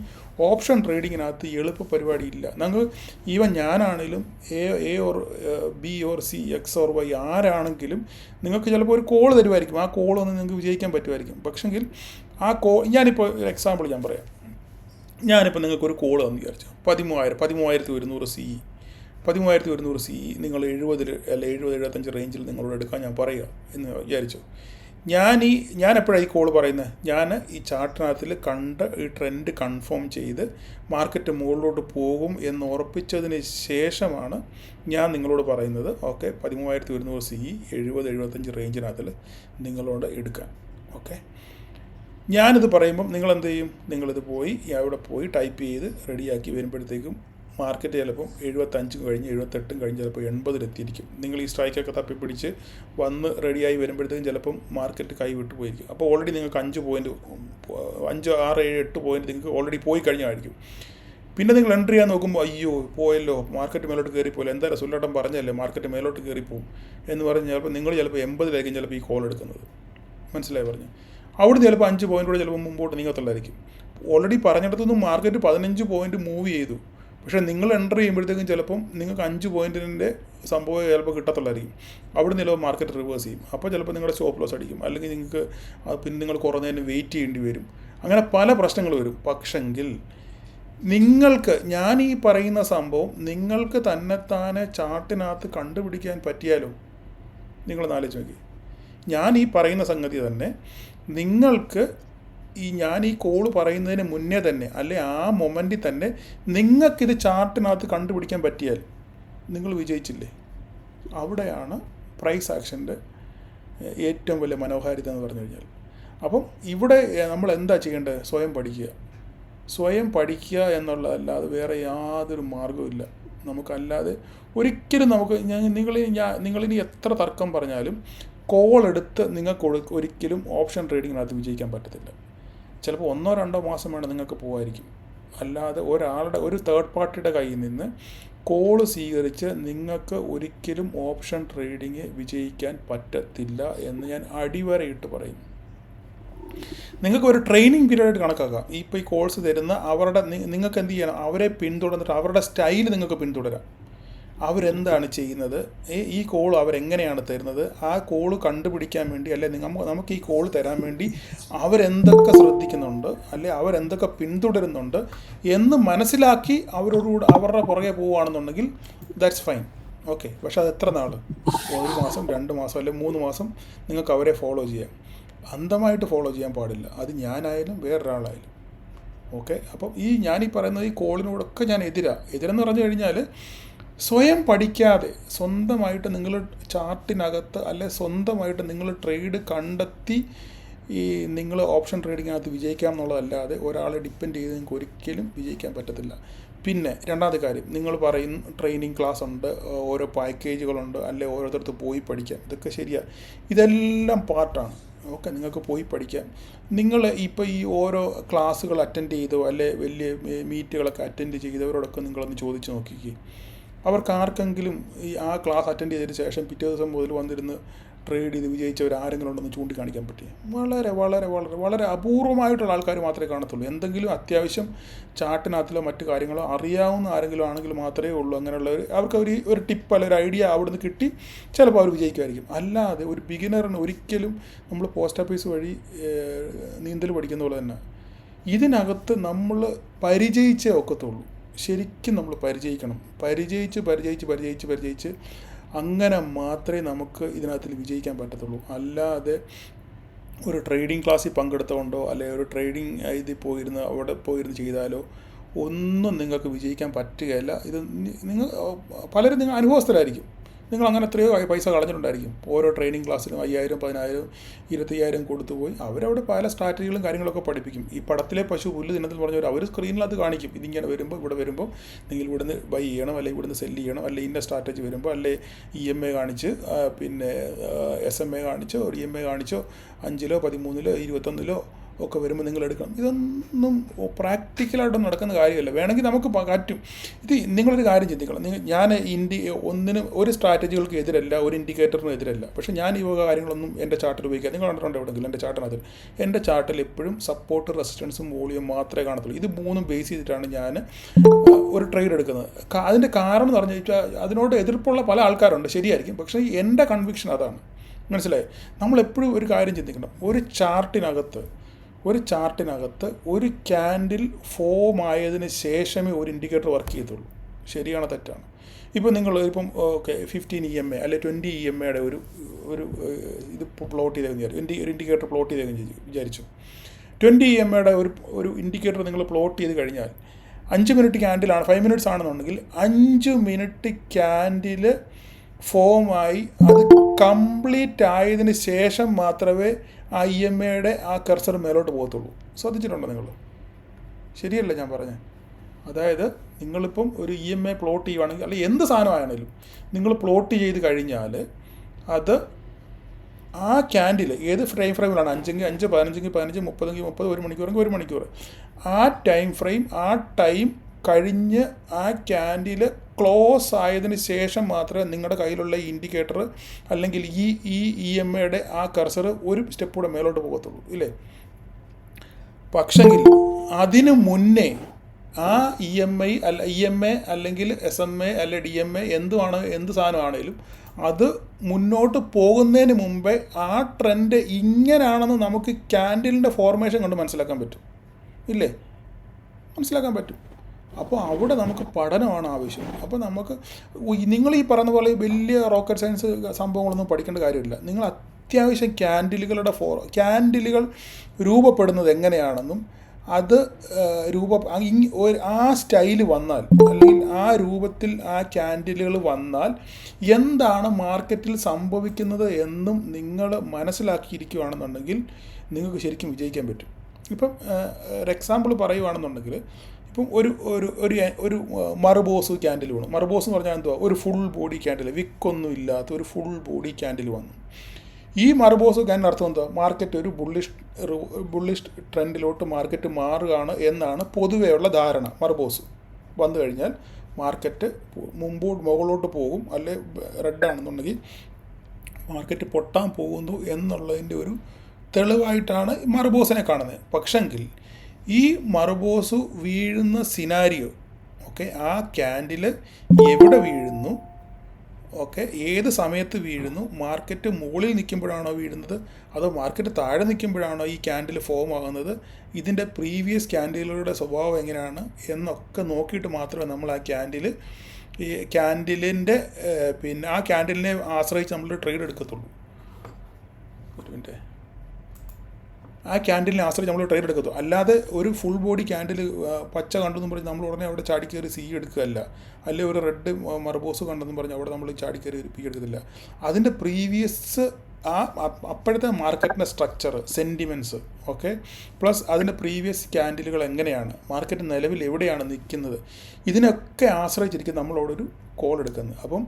ഓപ്ഷൻ ട്രേഡിങ്ങിനകത്ത് എളുപ്പ പരിപാടി ഇല്ല. ഈവൻ ഞാനാണെങ്കിലും A or B or C, X or Y ആരാണെങ്കിലും നിങ്ങൾക്ക് ചിലപ്പോൾ ഒരു കോൾ തരുമായിരിക്കും. ആ കോളൊന്നും നിങ്ങൾക്ക് വിജയിക്കാൻ പറ്റുമായിരിക്കും. പക്ഷെങ്കിൽ ഞാനിപ്പോൾ ഒരു എക്സാമ്പിൾ ഞാൻ പറയാം. ഞാനിപ്പോൾ നിങ്ങൾക്കൊരു കോൾ തന്നു വിചാരിച്ചു, 13,100 CE നിങ്ങൾ 70 അല്ല 70-75 റേഞ്ചിൽ നിങ്ങളോട് എടുക്കാൻ ഞാൻ പറയുക എന്ന് വിചാരിച്ചു. ഞാൻ എപ്പോഴാണ് ഈ കോൾ പറയുന്നത്? ഞാൻ ഈ ചാർട്ടിനകത്തിൽ കണ്ട് ഈ ട്രെൻഡ് കൺഫേം ചെയ്ത് മാർക്കറ്റ് മുകളിലോട്ട് പോകും എന്ന് ഉറപ്പിച്ചതിന് ശേഷമാണ് ഞാൻ നിങ്ങളോട് പറയുന്നത്, ഓക്കെ, 13,100 CE 70-75 റേഞ്ചിനകത്തിൽ നിങ്ങളോട് എടുക്കാൻ. ഓക്കെ, ഞാനിത് പറയുമ്പം നിങ്ങളെന്ത് ചെയ്യും? നിങ്ങളിത് അവിടെ പോയി ടൈപ്പ് ചെയ്ത് റെഡിയാക്കി വരുമ്പോഴത്തേക്കും മാർക്കറ്റ് ചിലപ്പം 75 കഴിഞ്ഞ് 78 കഴിഞ്ഞ് ചിലപ്പോൾ 80 നിങ്ങൾ ഈ സ്ട്രൈക്കൊക്കെ തപ്പിപ്പിടിച്ച് വന്ന് റെഡിയായി വരുമ്പോഴത്തേക്കും ചിലപ്പം മാർക്കറ്റ് കൈവിട്ട് പോയിരിക്കും. അപ്പോൾ ഓൾറെഡി നിങ്ങൾക്ക് 5 പോയിൻറ്റ് 5, 6, 7, 8 പോയിൻറ്റ് നിങ്ങൾക്ക് ഓൾറെഡി പോയി കഴിഞ്ഞായിരിക്കും. പിന്നെ നിങ്ങൾ എൻട്രി ചെയ്യാൻ നോക്കുമ്പോൾ അയ്യോ പോയല്ലോ, മാർക്കറ്റ് മേലോട്ട് കയറിപ്പോയില്ല, എന്തായാലും സുല്ലേട്ടൻ പറഞ്ഞല്ലേ മാർക്കറ്റ് മേലോട്ട് കയറിപ്പോവും എന്ന് പറഞ്ഞ് നിങ്ങൾ ചിലപ്പോൾ 80 ചിലപ്പോൾ ഈ കോൾ എടുക്കുന്നത്. മനസ്സിലായി പറഞ്ഞു? അവിടെ ചിലപ്പോൾ 5 പോയിൻ്റ് കൂടെ ചിലപ്പോൾ മുമ്പോട്ട് നീങ്ങത്തുള്ളായിരിക്കും. ഓൾറെഡി പറഞ്ഞിടത്തുനിന്ന് മാർക്കറ്റ് 15 പോയിൻറ്റ് മൂവ് ചെയ്തു. പക്ഷേ നിങ്ങൾ എൻ്റർ ചെയ്യുമ്പോഴത്തേക്കും ചിലപ്പം നിങ്ങൾക്ക് 5 പോയിൻറ്റിൻ്റെ സംഭവം ചിലപ്പോൾ കിട്ടത്തുള്ളായിരിക്കും. അവിടെ നിന്ന് ചിലപ്പോൾ മാർക്കറ്റ് റിവേഴ്സ് ചെയ്യും. അപ്പോൾ ചിലപ്പോൾ നിങ്ങളുടെ സ്റ്റോപ്പ് ലോസ് അടിക്കും, അല്ലെങ്കിൽ നിങ്ങൾക്ക് പിന്നെ നിങ്ങൾ കുറേ നേരം വെയിറ്റ് ചെയ്യേണ്ടി വരും. അങ്ങനെ പല പ്രശ്നങ്ങൾ വരും. പക്ഷെങ്കിൽ ഞാൻ ഈ പറയുന്ന സംഭവം നിങ്ങൾക്ക് തന്നെത്താനെ ചാർട്ടിനകത്ത് കണ്ടുപിടിക്കാൻ പറ്റിയാലോ? നിങ്ങളൊന്ന് ആലോചിച്ച് നോക്കി. ഞാൻ ഈ പറയുന്ന സംഗതി തന്നെ നിങ്ങൾക്ക് ഞാൻ ഈ കോള് പറയുന്നതിന് മുന്നേ തന്നെ, അല്ലെ ആ മൊമെൻറ്റിൽ തന്നെ നിങ്ങൾക്കിത് ചാർട്ടിനകത്ത് കണ്ടുപിടിക്കാൻ പറ്റിയാൽ നിങ്ങൾ വിജയിച്ചില്ലേ? അവിടെയാണ് പ്രൈസ് ആക്ഷൻ്റെ ഏറ്റവും വലിയ മനോഹാരിത എന്ന് പറഞ്ഞു കഴിഞ്ഞാൽ. അപ്പം ഇവിടെ നമ്മൾ എന്താ ചെയ്യേണ്ടത്? സ്വയം പഠിക്കുക എന്നുള്ളതല്ലാതെ വേറെ യാതൊരു മാർഗ്ഗവുമില്ല നമുക്കല്ലാതെ. ഒരിക്കലും നിങ്ങളിനി എത്ര തർക്കം പറഞ്ഞാലും കോൾ എടുത്ത് നിങ്ങൾക്ക് ഒരിക്കലും ഓപ്ഷൻ ട്രേഡിങ്ങിനകത്ത് വിജയിക്കാൻ പറ്റത്തില്ല. ചിലപ്പോൾ 1-2 മാസം വേണം നിങ്ങൾക്ക് പോകായിരിക്കും. അല്ലാതെ ഒരു തേർഡ് പാർട്ടിയുടെ കയ്യിൽ നിന്ന് കോള് സ്വീകരിച്ച് നിങ്ങൾക്ക് ഒരിക്കലും ഓപ്ഷൻ ട്രേഡിങ് വിജയിക്കാൻ പറ്റത്തില്ല എന്ന് ഞാൻ അടിവരയിട്ട് പറയും. നിങ്ങൾക്ക് ഒരു ട്രെയിനിങ് പീരീഡ് കണക്കാക്കാം. ഇപ്പോൾ ഈ കോഴ്സ് തരുന്ന നിങ്ങൾക്ക് എന്ത് ചെയ്യണം? അവരെ പിന്തുടർന്നിട്ട് അവരുടെ സ്റ്റൈൽ നിങ്ങൾക്ക് പിന്തുടരാം. അവരെന്താണ് ചെയ്യുന്നത്, ഈ കോൾ അവരെങ്ങനെയാണ് തരുന്നത്, ആ കോൾ കണ്ടുപിടിക്കാൻ വേണ്ടി അല്ലെ നമുക്ക് ഈ കോൾ തരാൻ വേണ്ടി അവരെന്തൊക്കെ ശ്രദ്ധിക്കുന്നുണ്ട്, അല്ലെ അവരെന്തൊക്കെ പിന്തുടരുന്നുണ്ട് എന്ന് മനസ്സിലാക്കി അവരോടുകൂടെ അവരുടെ പുറകെ പോവുകയാണെന്നുണ്ടെങ്കിൽ ദാറ്റ്സ് ഫൈൻ, ഓക്കെ. പക്ഷേ അത് എത്ര നാൾ, 1 മാസം 2 മാസം അല്ലെങ്കിൽ 3 മാസം നിങ്ങൾക്ക് അവരെ ഫോളോ ചെയ്യാം. അന്ധമായിട്ട് ഫോളോ ചെയ്യാൻ പാടില്ല, അത് ഞാനായാലും വേറൊരാളായാലും, ഓക്കെ. അപ്പം ഞാനീ പറയുന്നത് ഈ കോളിനോടൊക്കെ ഞാൻ എതിരെന്ന് പറഞ്ഞു കഴിഞ്ഞാൽ സ്വയം പഠിക്കാതെ സ്വന്തമായിട്ട് നിങ്ങൾ ചാർട്ടിനകത്ത് അല്ലെ സ്വന്തമായിട്ട് നിങ്ങൾ ട്രേഡ് കണ്ടെത്തി നിങ്ങൾ ഓപ്ഷൻ ട്രേഡിങ്ങിനകത്ത് വിജയിക്കാം എന്നുള്ളതല്ലാതെ ഒരാളെ ഡിപ്പെൻഡ് ചെയ്ത് നിങ്ങൾക്ക് ഒരിക്കലും വിജയിക്കാൻ പറ്റത്തില്ല. പിന്നെ രണ്ടാമത്തെ കാര്യം, നിങ്ങൾ പറയും ട്രെയിനിങ് ക്ലാസ് ഉണ്ട്, ഓരോ പാക്കേജുകളുണ്ട്, അല്ലെ ഓരോരുത്തർക്ക് പോയി പഠിക്കാം. ഇതൊക്കെ ശരിയാണ്, ഇതെല്ലാം പാർട്ടാണ്, ഓക്കെ. നിങ്ങൾക്ക് പോയി പഠിക്കാം. നിങ്ങൾ ഇപ്പോൾ ഈ ഓരോ ക്ലാസ്സുകൾ അറ്റൻഡ് ചെയ്തോ അല്ലെ വലിയ മീറ്റുകളൊക്കെ അറ്റൻഡ് ചെയ്തവരോടൊക്കെ നിങ്ങളൊന്ന് ചോദിച്ച് നോക്കിക്കേ. അവർക്ക് ആർക്കെങ്കിലും ആ ക്ലാസ് അറ്റൻഡ് ചെയ്തതിന് ശേഷം പിറ്റേ ദിവസം മുതൽ വന്നിരുന്ന് ട്രേഡ് ചെയ്ത് വിജയിച്ചവർ ആരെങ്കിലും ഉണ്ടെന്ന് ചൂണ്ടിക്കാണിക്കാൻ പറ്റിയ വളരെ വളരെ വളരെ വളരെ അപൂർവമായിട്ടുള്ള ആൾക്കാർ മാത്രമേ കാണത്തുള്ളൂ. എന്തെങ്കിലും അത്യാവശ്യം ചാർട്ടിനകത്തിലോ മറ്റു കാര്യങ്ങളോ അറിയാവുന്ന ആരെങ്കിലും ആണെങ്കിൽ മാത്രമേ ഉള്ളൂ അങ്ങനെയുള്ളവർ. അവർക്ക് ഒരു ടിപ്പ് അല്ലെങ്കിൽ ഒരു ഐഡിയ അവിടുന്ന് കിട്ടി ചിലപ്പോൾ അവർ വിജയിക്കുമായിരിക്കും. അല്ലാതെ ഒരു ബിഗിനറിന് ഒരിക്കലും നമ്മൾ പോസ്റ്റ് ഓഫീസ് വഴി നീന്തൽ പഠിക്കുന്ന പോലെ തന്നെ ഇതിനകത്ത് നമ്മൾ പരിചയിച്ചേ ഒക്കത്തുള്ളൂ. ശരിക്കും നമ്മൾ പരിചയിച്ച് അങ്ങനെ മാത്രമേ നമുക്ക് ഇതിനകത്തിൽ വിജയിക്കാൻ പറ്റത്തുള്ളൂ. അല്ലാതെ ഒരു ട്രേഡിംഗ് ക്ലാസ്സിൽ പങ്കെടുത്തുകൊണ്ടോ അല്ലെങ്കിൽ ഒരു ട്രേഡിംഗ് ഇതിൽ അവിടെ പോയിരുന്ന് ചെയ്താലോ ഒന്നും നിങ്ങൾക്ക് വിജയിക്കാൻ പറ്റുകയില്ല. ഇത് പലരും നിങ്ങൾ അനുഭവസ്ഥരായിരിക്കും. നിങ്ങൾ അങ്ങനെ എത്രയോ പൈസ കളഞ്ഞിട്ടുണ്ടായിരിക്കും. ഓരോ ട്രെയിനിങ് ക്ലാസ്സിലും 5000, 10000, 25,000 കൊടുത്തു പോയി അവരവിടെ പല സ്ട്രാറ്റജികളും കാര്യങ്ങളൊക്കെ പഠിപ്പിക്കും. ഈ പടത്തിലെ പശു പുല്ല് ദിനത്തിൽ പറഞ്ഞവർ അവർ സ്ക്രീനിലത് കാണിക്കും. ഇതിങ്ങനെ വരുമ്പോൾ ഇവിടെ വരുമ്പോൾ നിങ്ങൾ ഇവിടുന്ന് ബൈ ചെയ്യണം, അല്ലെങ്കിൽ ഇവിടുന്ന് സെല്ല് ചെയ്യണം, അല്ലെങ്കിൽ ഇന്ന സ്ട്രാറ്റജി വരുമ്പോൾ അല്ലെ EMA കാണിച്ച് പിന്നെ SMA കാണിച്ചോ EMA കാണിച്ചോ 5ലോ 13ലോ 21ലോ ഒക്കെ വരുമ്പോൾ നിങ്ങൾ എടുക്കണം. ഇതൊന്നും പ്രാക്ടിക്കലായിട്ടും നടക്കുന്ന കാര്യമല്ല. വേണമെങ്കിൽ നമുക്ക് പറ്റും. ഇത് നിങ്ങളൊരു കാര്യം ചിന്തിക്കണം. ഞാൻ ഒരു സ്ട്രാറ്റജികൾക്ക് എതിരല്ല, ഒരു ഇൻഡിക്കേറ്ററിനും എതിരല്ല. പക്ഷേ ഞാൻ ഈ വക കാര്യങ്ങളൊന്നും എൻ്റെ ചാർട്ടിൽ ഉപയോഗിക്കുക. നിങ്ങൾ കണ്ടിട്ടുണ്ട് എവിടെയെങ്കിലും എൻ്റെ ചാർട്ടിനകത്ത്? എൻ്റെ ചാർട്ടിൽ എപ്പോഴും സപ്പോർട്ട്, റെസിസ്റ്റൻസും വോളിയം മാത്രമേ കാണത്തുള്ളൂ. ഇത് മൂന്നും ബേസ് ചെയ്തിട്ടാണ് ഞാൻ ഒരു ട്രേഡ് എടുക്കുന്നത്. അതിൻ്റെ കാരണം എന്ന് പറഞ്ഞു വെച്ചാൽ അതിനോട് എതിർപ്പുള്ള പല ആൾക്കാരുണ്ട്, ശരിയായിരിക്കും. പക്ഷേ എൻ്റെ കൺവിക്ഷൻ അതാണ്. മനസ്സിലായി? നമ്മളെപ്പോഴും ഒരു കാര്യം ചിന്തിക്കണം. ഒരു ചാർട്ടിനകത്ത് ഒരു ക്യാൻഡിൽ ഫോം ആയതിന് ശേഷമേ ഒരു ഇൻഡിക്കേറ്റർ വർക്ക് ചെയ്യത്തുള്ളൂ. ശരിയാണോ തെറ്റാണ്? ഇപ്പോൾ നിങ്ങൾ ഇപ്പം ഓക്കെ 15 EMA അല്ലെ 20 EMAയുടെ ഒരു ഇത് പ്ലോട്ട് ചെയ്തേന്ന് ഒരു ഇൻഡിക്കേറ്റർ പ്ലോട്ട് ചെയ്തേന്ന് വിചാരിച്ചു. 20 EMAയുടെ ഒരു ഇൻഡിക്കേറ്റർ നിങ്ങൾ പ്ലോട്ട് ചെയ്ത് കഴിഞ്ഞാൽ 5 മിനിറ്റ് ക്യാൻഡിലാണ്, 5 മിനിറ്റ്സ് ആണെന്നുണ്ടെങ്കിൽ 5 മിനിറ്റ് ക്യാൻഡിൽ ഫോമായി അത് കംപ്ലീറ്റ് ആയതിന് ശേഷം മാത്രമേ ആ EMAയുടെ ആ കർസർ മേലോട്ട് പോകത്തുള്ളൂ. ശ്രദ്ധിച്ചിട്ടുണ്ടോ നിങ്ങൾ? ശരിയല്ല ഞാൻ പറഞ്ഞത്? അതായത് നിങ്ങളിപ്പം ഒരു EMA പ്ലോട്ട് ചെയ്യുകയാണെങ്കിൽ അല്ലെങ്കിൽ എന്ത് സാധനമാണെങ്കിലും നിങ്ങൾ പ്ലോട്ട് ചെയ്ത് കഴിഞ്ഞാൽ അത് ആ ക്യാൻഡിൽ ഏത് ഫ്രെയിമിലാണ് 5 5 15 15 30 30 1 മണിക്കൂറെങ്കിൽ 1 മണിക്കൂർ ആ ടൈം കഴിഞ്ഞ് ആ ക്യാൻഡിൽ ക്ലോസ് ആയതിന് ശേഷം മാത്രമേ നിങ്ങളുടെ കയ്യിലുള്ള ഈ ഇൻഡിക്കേറ്റർ അല്ലെങ്കിൽ ഈ EMAയുടെ ആ കർസർ ഒരു സ്റ്റെപ്പ് കൂടെ മേലോട്ട് പോകത്തുള്ളൂ, ഇല്ലേ? പക്ഷെങ്കിൽ അതിനു മുന്നേ ആ EMA അല്ലെങ്കിൽ SMA അല്ലെ DMA എന്ത് സാധനമാണേലും അത് മുന്നോട്ട് പോകുന്നതിന് മുമ്പേ ആ ട്രെൻഡ് ഇങ്ങനെയാണെന്ന് നമുക്ക് ക്യാൻഡിലിൻ്റെ ഫോർമേഷൻ കൊണ്ട് മനസ്സിലാക്കാൻ പറ്റും, ഇല്ലേ? മനസ്സിലാക്കാൻ പറ്റും. അപ്പോൾ അവിടെ നമുക്ക് പഠനമാണ് ആവശ്യം. അപ്പോൾ നമുക്ക് നിങ്ങൾ ഈ പറഞ്ഞ പോലെ വലിയ റോക്കറ്റ് സയൻസ് സംഭവങ്ങളൊന്നും പഠിക്കേണ്ട കാര്യമില്ല. നിങ്ങൾ അത്യാവശ്യം ക്യാൻഡിലുകൾ രൂപപ്പെടുന്നത് എങ്ങനെയാണെന്നും അത് ആ സ്റ്റൈല് വന്നാൽ അല്ലെങ്കിൽ ആ രൂപത്തിൽ ആ ക്യാൻഡിലുകൾ വന്നാൽ എന്താണ് മാർക്കറ്റിൽ സംഭവിക്കുന്നത് എന്നും നിങ്ങൾ മനസ്സിലാക്കിയിരിക്കുകയാണെന്നുണ്ടെങ്കിൽ നിങ്ങൾക്ക് ശരിക്കും വിജയിക്കാൻ പറ്റും. ഇപ്പം ഒരു എക്സാമ്പിൾ പറയുകയാണെന്നുണ്ടെങ്കിൽ ഇപ്പം ഒരു മറുബോസ് ക്യാൻഡിൽ വന്നു. മറുബോസ് എന്ന് പറഞ്ഞാൽ എന്തുവാ? ഒരു ഫുൾ ബോഡി ക്യാൻഡിൽ, വിക്കൊന്നും ഇല്ലാത്ത ഒരു ഫുൾ ബോഡി ക്യാൻഡിൽ വന്നു. ഈ മറുബോസ് ക്യാൻഡിൽ അർത്ഥം എന്താ? മാർക്കറ്റ് ഒരു ബുള്ളിഷ് ട്രെൻഡിലോട്ട് മാർക്കറ്റ് മാറുകയാണ് എന്നാണ് പൊതുവെയുള്ള ധാരണ. മറുബോസ് വന്നു കഴിഞ്ഞാൽ മാർക്കറ്റ് മുകളിലോട്ട് പോകും, അല്ലെ റെഡാണെന്നുണ്ടെങ്കിൽ മാർക്കറ്റ് പൊട്ടാൻ പോകുന്നു എന്നുള്ളതിൻ്റെ ഒരു തെളിവായിട്ടാണ് മറുബോസിനെ കാണുന്നത്. പക്ഷെങ്കിൽ ഈ മറുബോസ് വീഴുന്ന സിനാരിയോ, ഓക്കെ, ആ ക്യാൻഡിൽ എവിടെ വീഴുന്നു, ഓക്കെ, ഏത് സമയത്ത് വീഴുന്നു, മാർക്കറ്റ് മുകളിൽ നിൽക്കുമ്പോഴാണോ വീഴുന്നത് അതോ മാർക്കറ്റ് താഴെ നിൽക്കുമ്പോഴാണോ ഈ ക്യാൻഡിൽ ഫോം ആകുന്നത്, ഇതിൻ്റെ പ്രീവിയസ് ക്യാൻഡിലുകളുടെ സ്വഭാവം എങ്ങനെയാണ് എന്നൊക്കെ നോക്കിയിട്ട് മാത്രമേ നമ്മൾ ഈ ക്യാൻഡിലിൻ്റെ പിന്നെ ആ ക്യാൻഡിലിനെ ആശ്രയിച്ച് നമ്മൾ ട്രേഡ് എടുക്കത്തുള്ളൂ. ഒരു മിനിറ്റ്, ആ ക്യാൻഡിലിനെ ആശ്രയിച്ച് നമ്മൾ ട്രേഡ് എടുക്കത്തുള്ളൂ. അല്ലാതെ ഒരു ഫുൾ ബോഡി ക്യാൻഡിൽ പച്ച കണ്ടെന്നും പറഞ്ഞ് നമ്മൾ ഉടനെ അവിടെ ചാടിക്കയറി സി എടുക്കുകയല്ല, അല്ലെങ്കിൽ ഒരു റെഡ് മർബോസ് കണ്ടെന്നും പറഞ്ഞ് അവിടെ നമ്മൾ ചാടിക്കയറി ഒരു പി എടുക്കത്തില്ല. അതിൻ്റെ പ്രീവിയസ് അപ്പോഴത്തെ മാർക്കറ്റിൻ്റെ സ്ട്രക്ചർ, സെൻറ്റിമെൻറ്റ്സ്, ഓക്കെ, പ്ലസ് അതിൻ്റെ പ്രീവിയസ് ക്യാൻഡിലുകൾ എങ്ങനെയാണ്, മാർക്കറ്റ് നിലവിൽ എവിടെയാണ് നിൽക്കുന്നത്, ഇതിനൊക്കെ ആശ്രയിച്ചിരിക്കും നമ്മളോടൊരു കോൾ എടുക്കുന്നത്. അപ്പം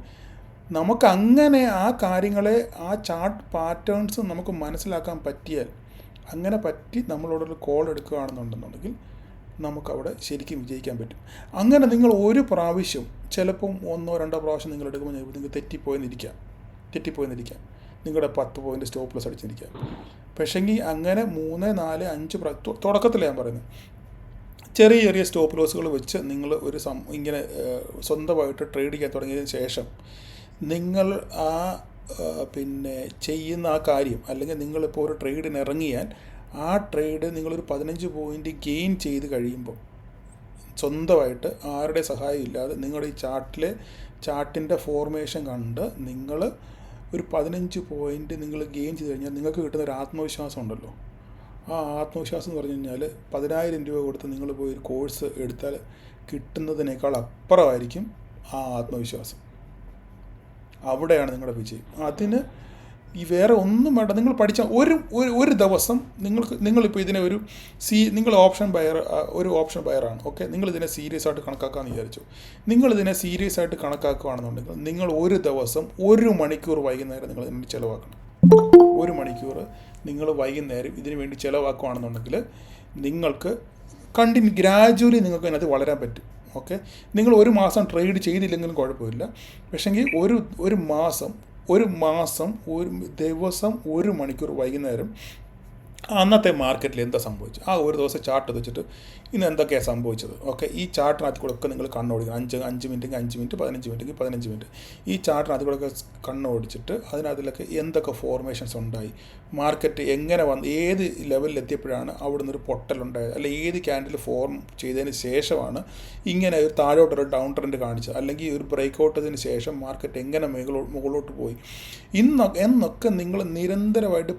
നമുക്കങ്ങനെ ആ കാര്യങ്ങളെ, ആ ചാർട്ട് പാറ്റേൺസ് നമുക്ക് മനസ്സിലാക്കാൻ പറ്റിയാൽ, അങ്ങനെ പറ്റി നമ്മളോടൊരു കോൾ എടുക്കുകയാണെന്നുണ്ടെന്നുണ്ടെങ്കിൽ നമുക്കവിടെ ശരിക്കും വിജയിക്കാൻ പറ്റും. അങ്ങനെ നിങ്ങൾ ഒരു പ്രാവശ്യം, ചിലപ്പം 1-2 പ്രാവശ്യം നിങ്ങൾ എടുക്കുമ്പോൾ നിങ്ങൾക്ക് തെറ്റിപ്പോയെന്നിരിക്കാം, നിങ്ങളുടെ 10 പോയിൻ്റ് സ്റ്റോപ്പ് ലോസ് അടിച്ചിരിക്കാം. പക്ഷേങ്കിൽ അങ്ങനെ 3, 4, 5 തുടക്കത്തിലാണ് ഞാൻ പറയുന്നത്, ചെറിയ ചെറിയ സ്റ്റോപ്പ് ലോസുകൾ വെച്ച് നിങ്ങൾ ഇങ്ങനെ സ്വന്തമായിട്ട് ട്രേഡ് ചെയ്യാൻ തുടങ്ങിയതിന് ശേഷം നിങ്ങൾ പിന്നെ ചെയ്യുന്ന ആ കാര്യം, അല്ലെങ്കിൽ നിങ്ങളിപ്പോൾ ഒരു ട്രേഡിന് ഇറങ്ങിയാൽ ആ ട്രേഡ് നിങ്ങളൊരു 15 പോയിൻ്റ് ഗെയിൻ ചെയ്ത് കഴിയുമ്പോൾ, സ്വന്തമായിട്ട് ആരുടെ സഹായം ഇല്ലാതെ നിങ്ങളുടെ ഈ ചാർട്ടിൻ്റെ ഫോർമേഷൻ കണ്ട് നിങ്ങൾ ഒരു 15 പോയിൻ്റ് നിങ്ങൾ ഗെയിൻ ചെയ്ത് കഴിഞ്ഞാൽ നിങ്ങൾക്ക് കിട്ടുന്ന ഒരു ആത്മവിശ്വാസം ഉണ്ടല്ലോ. ആ ആത്മവിശ്വാസം എന്ന് പറഞ്ഞു കഴിഞ്ഞാൽ 10,000 രൂപ കൊടുത്ത് നിങ്ങൾ പോയി ഒരു കോഴ്സ് എടുത്താൽ കിട്ടുന്നതിനേക്കാൾ അപ്പുറമായിരിക്കും ആ ആത്മവിശ്വാസം. അവിടെയാണ് നിങ്ങളുടെ വിജയം. അതിന് ഈ വേറെ ഒന്നും വേണ്ട, നിങ്ങൾ പഠിച്ച ഒരു ദിവസം നിങ്ങളിപ്പോൾ ഇതിനെ നിങ്ങൾ ഒരു ഓപ്ഷൻ ബയറാണ്, ഓക്കെ, നിങ്ങളിതിനെ സീരിയസ് ആയിട്ട് കണക്കാക്കാമെന്ന് വിചാരിച്ചു. നിങ്ങളിതിനെ സീരിയസ് ആയിട്ട് കണക്കാക്കുകയാണെന്നുണ്ടെങ്കിൽ നിങ്ങൾ ഒരു ദിവസം 1 മണിക്കൂർ വൈകുന്നേരം നിങ്ങൾ ഇതിന് ചിലവാക്കണം. 1 മണിക്കൂർ നിങ്ങൾ വൈകുന്നേരം ഇതിനു വേണ്ടി ചിലവാക്കുകയാണെന്നുണ്ടെങ്കിൽ നിങ്ങൾക്ക് ഗ്രാജുവലി നിങ്ങൾക്ക് അതിനകത്ത് വളരാൻ പറ്റും. ഓക്കെ, നിങ്ങൾ 1 മാസം ട്രേഡ് ചെയ്തില്ലെങ്കിലും കുഴപ്പമില്ല. പക്ഷേങ്കിൽ ഒരു മാസം ഒരു ദിവസം 1 മണിക്കൂർ വൈകുന്നേരം അന്നത്തെ മാർക്കറ്റിൽ എന്താ സംഭവിച്ചത്, ആ ഒരു ദിവസം ചാർട്ട് വെച്ചിട്ട് ഇന്ന് എന്തൊക്കെയാണ് സംഭവിച്ചത്, ഓക്കെ, ഈ ചാർട്ടിനകത്ത് കൂടെ ഒക്കെ നിങ്ങൾ കണ്ണോടിക്കണം. 5 മിനിറ്റെങ്കിൽ 5 മിനിറ്റ്, 15 മിനിറ്റെങ്കിൽ 15 മിനിറ്റ്, ഈ ചാർട്ടിനകത്ത് കൂടെ ഒക്കെ കണ്ണോടിച്ചിട്ട് അതിനകത്തിലൊക്കെ എന്തൊക്കെ ഫോർമേഷൻസ് ഉണ്ടായി, മാർക്കറ്റ് എങ്ങനെ വന്ന് ഏത് ലെവലിൽ എത്തിയപ്പോഴാണ് അവിടുന്ന് ഒരു പൊട്ടലുണ്ടായത്, അല്ലെങ്കിൽ ഏത് ക്യാൻഡിൽ ഫോം ചെയ്തതിന് ശേഷമാണ് ഇങ്ങനെ ഒരു താഴോട്ടൊരു ഡൗൺ ട്രെൻഡ് കാണിച്ചത്, അല്ലെങ്കിൽ ഒരു ബ്രേക്ക് ഔട്ടതിന് ശേഷം മാർക്കറ്റ് എങ്ങനെ മുകളിലോട്ട് പോയി എന്നൊക്കെ നിങ്ങൾ നിരന്തരമായിട്ട്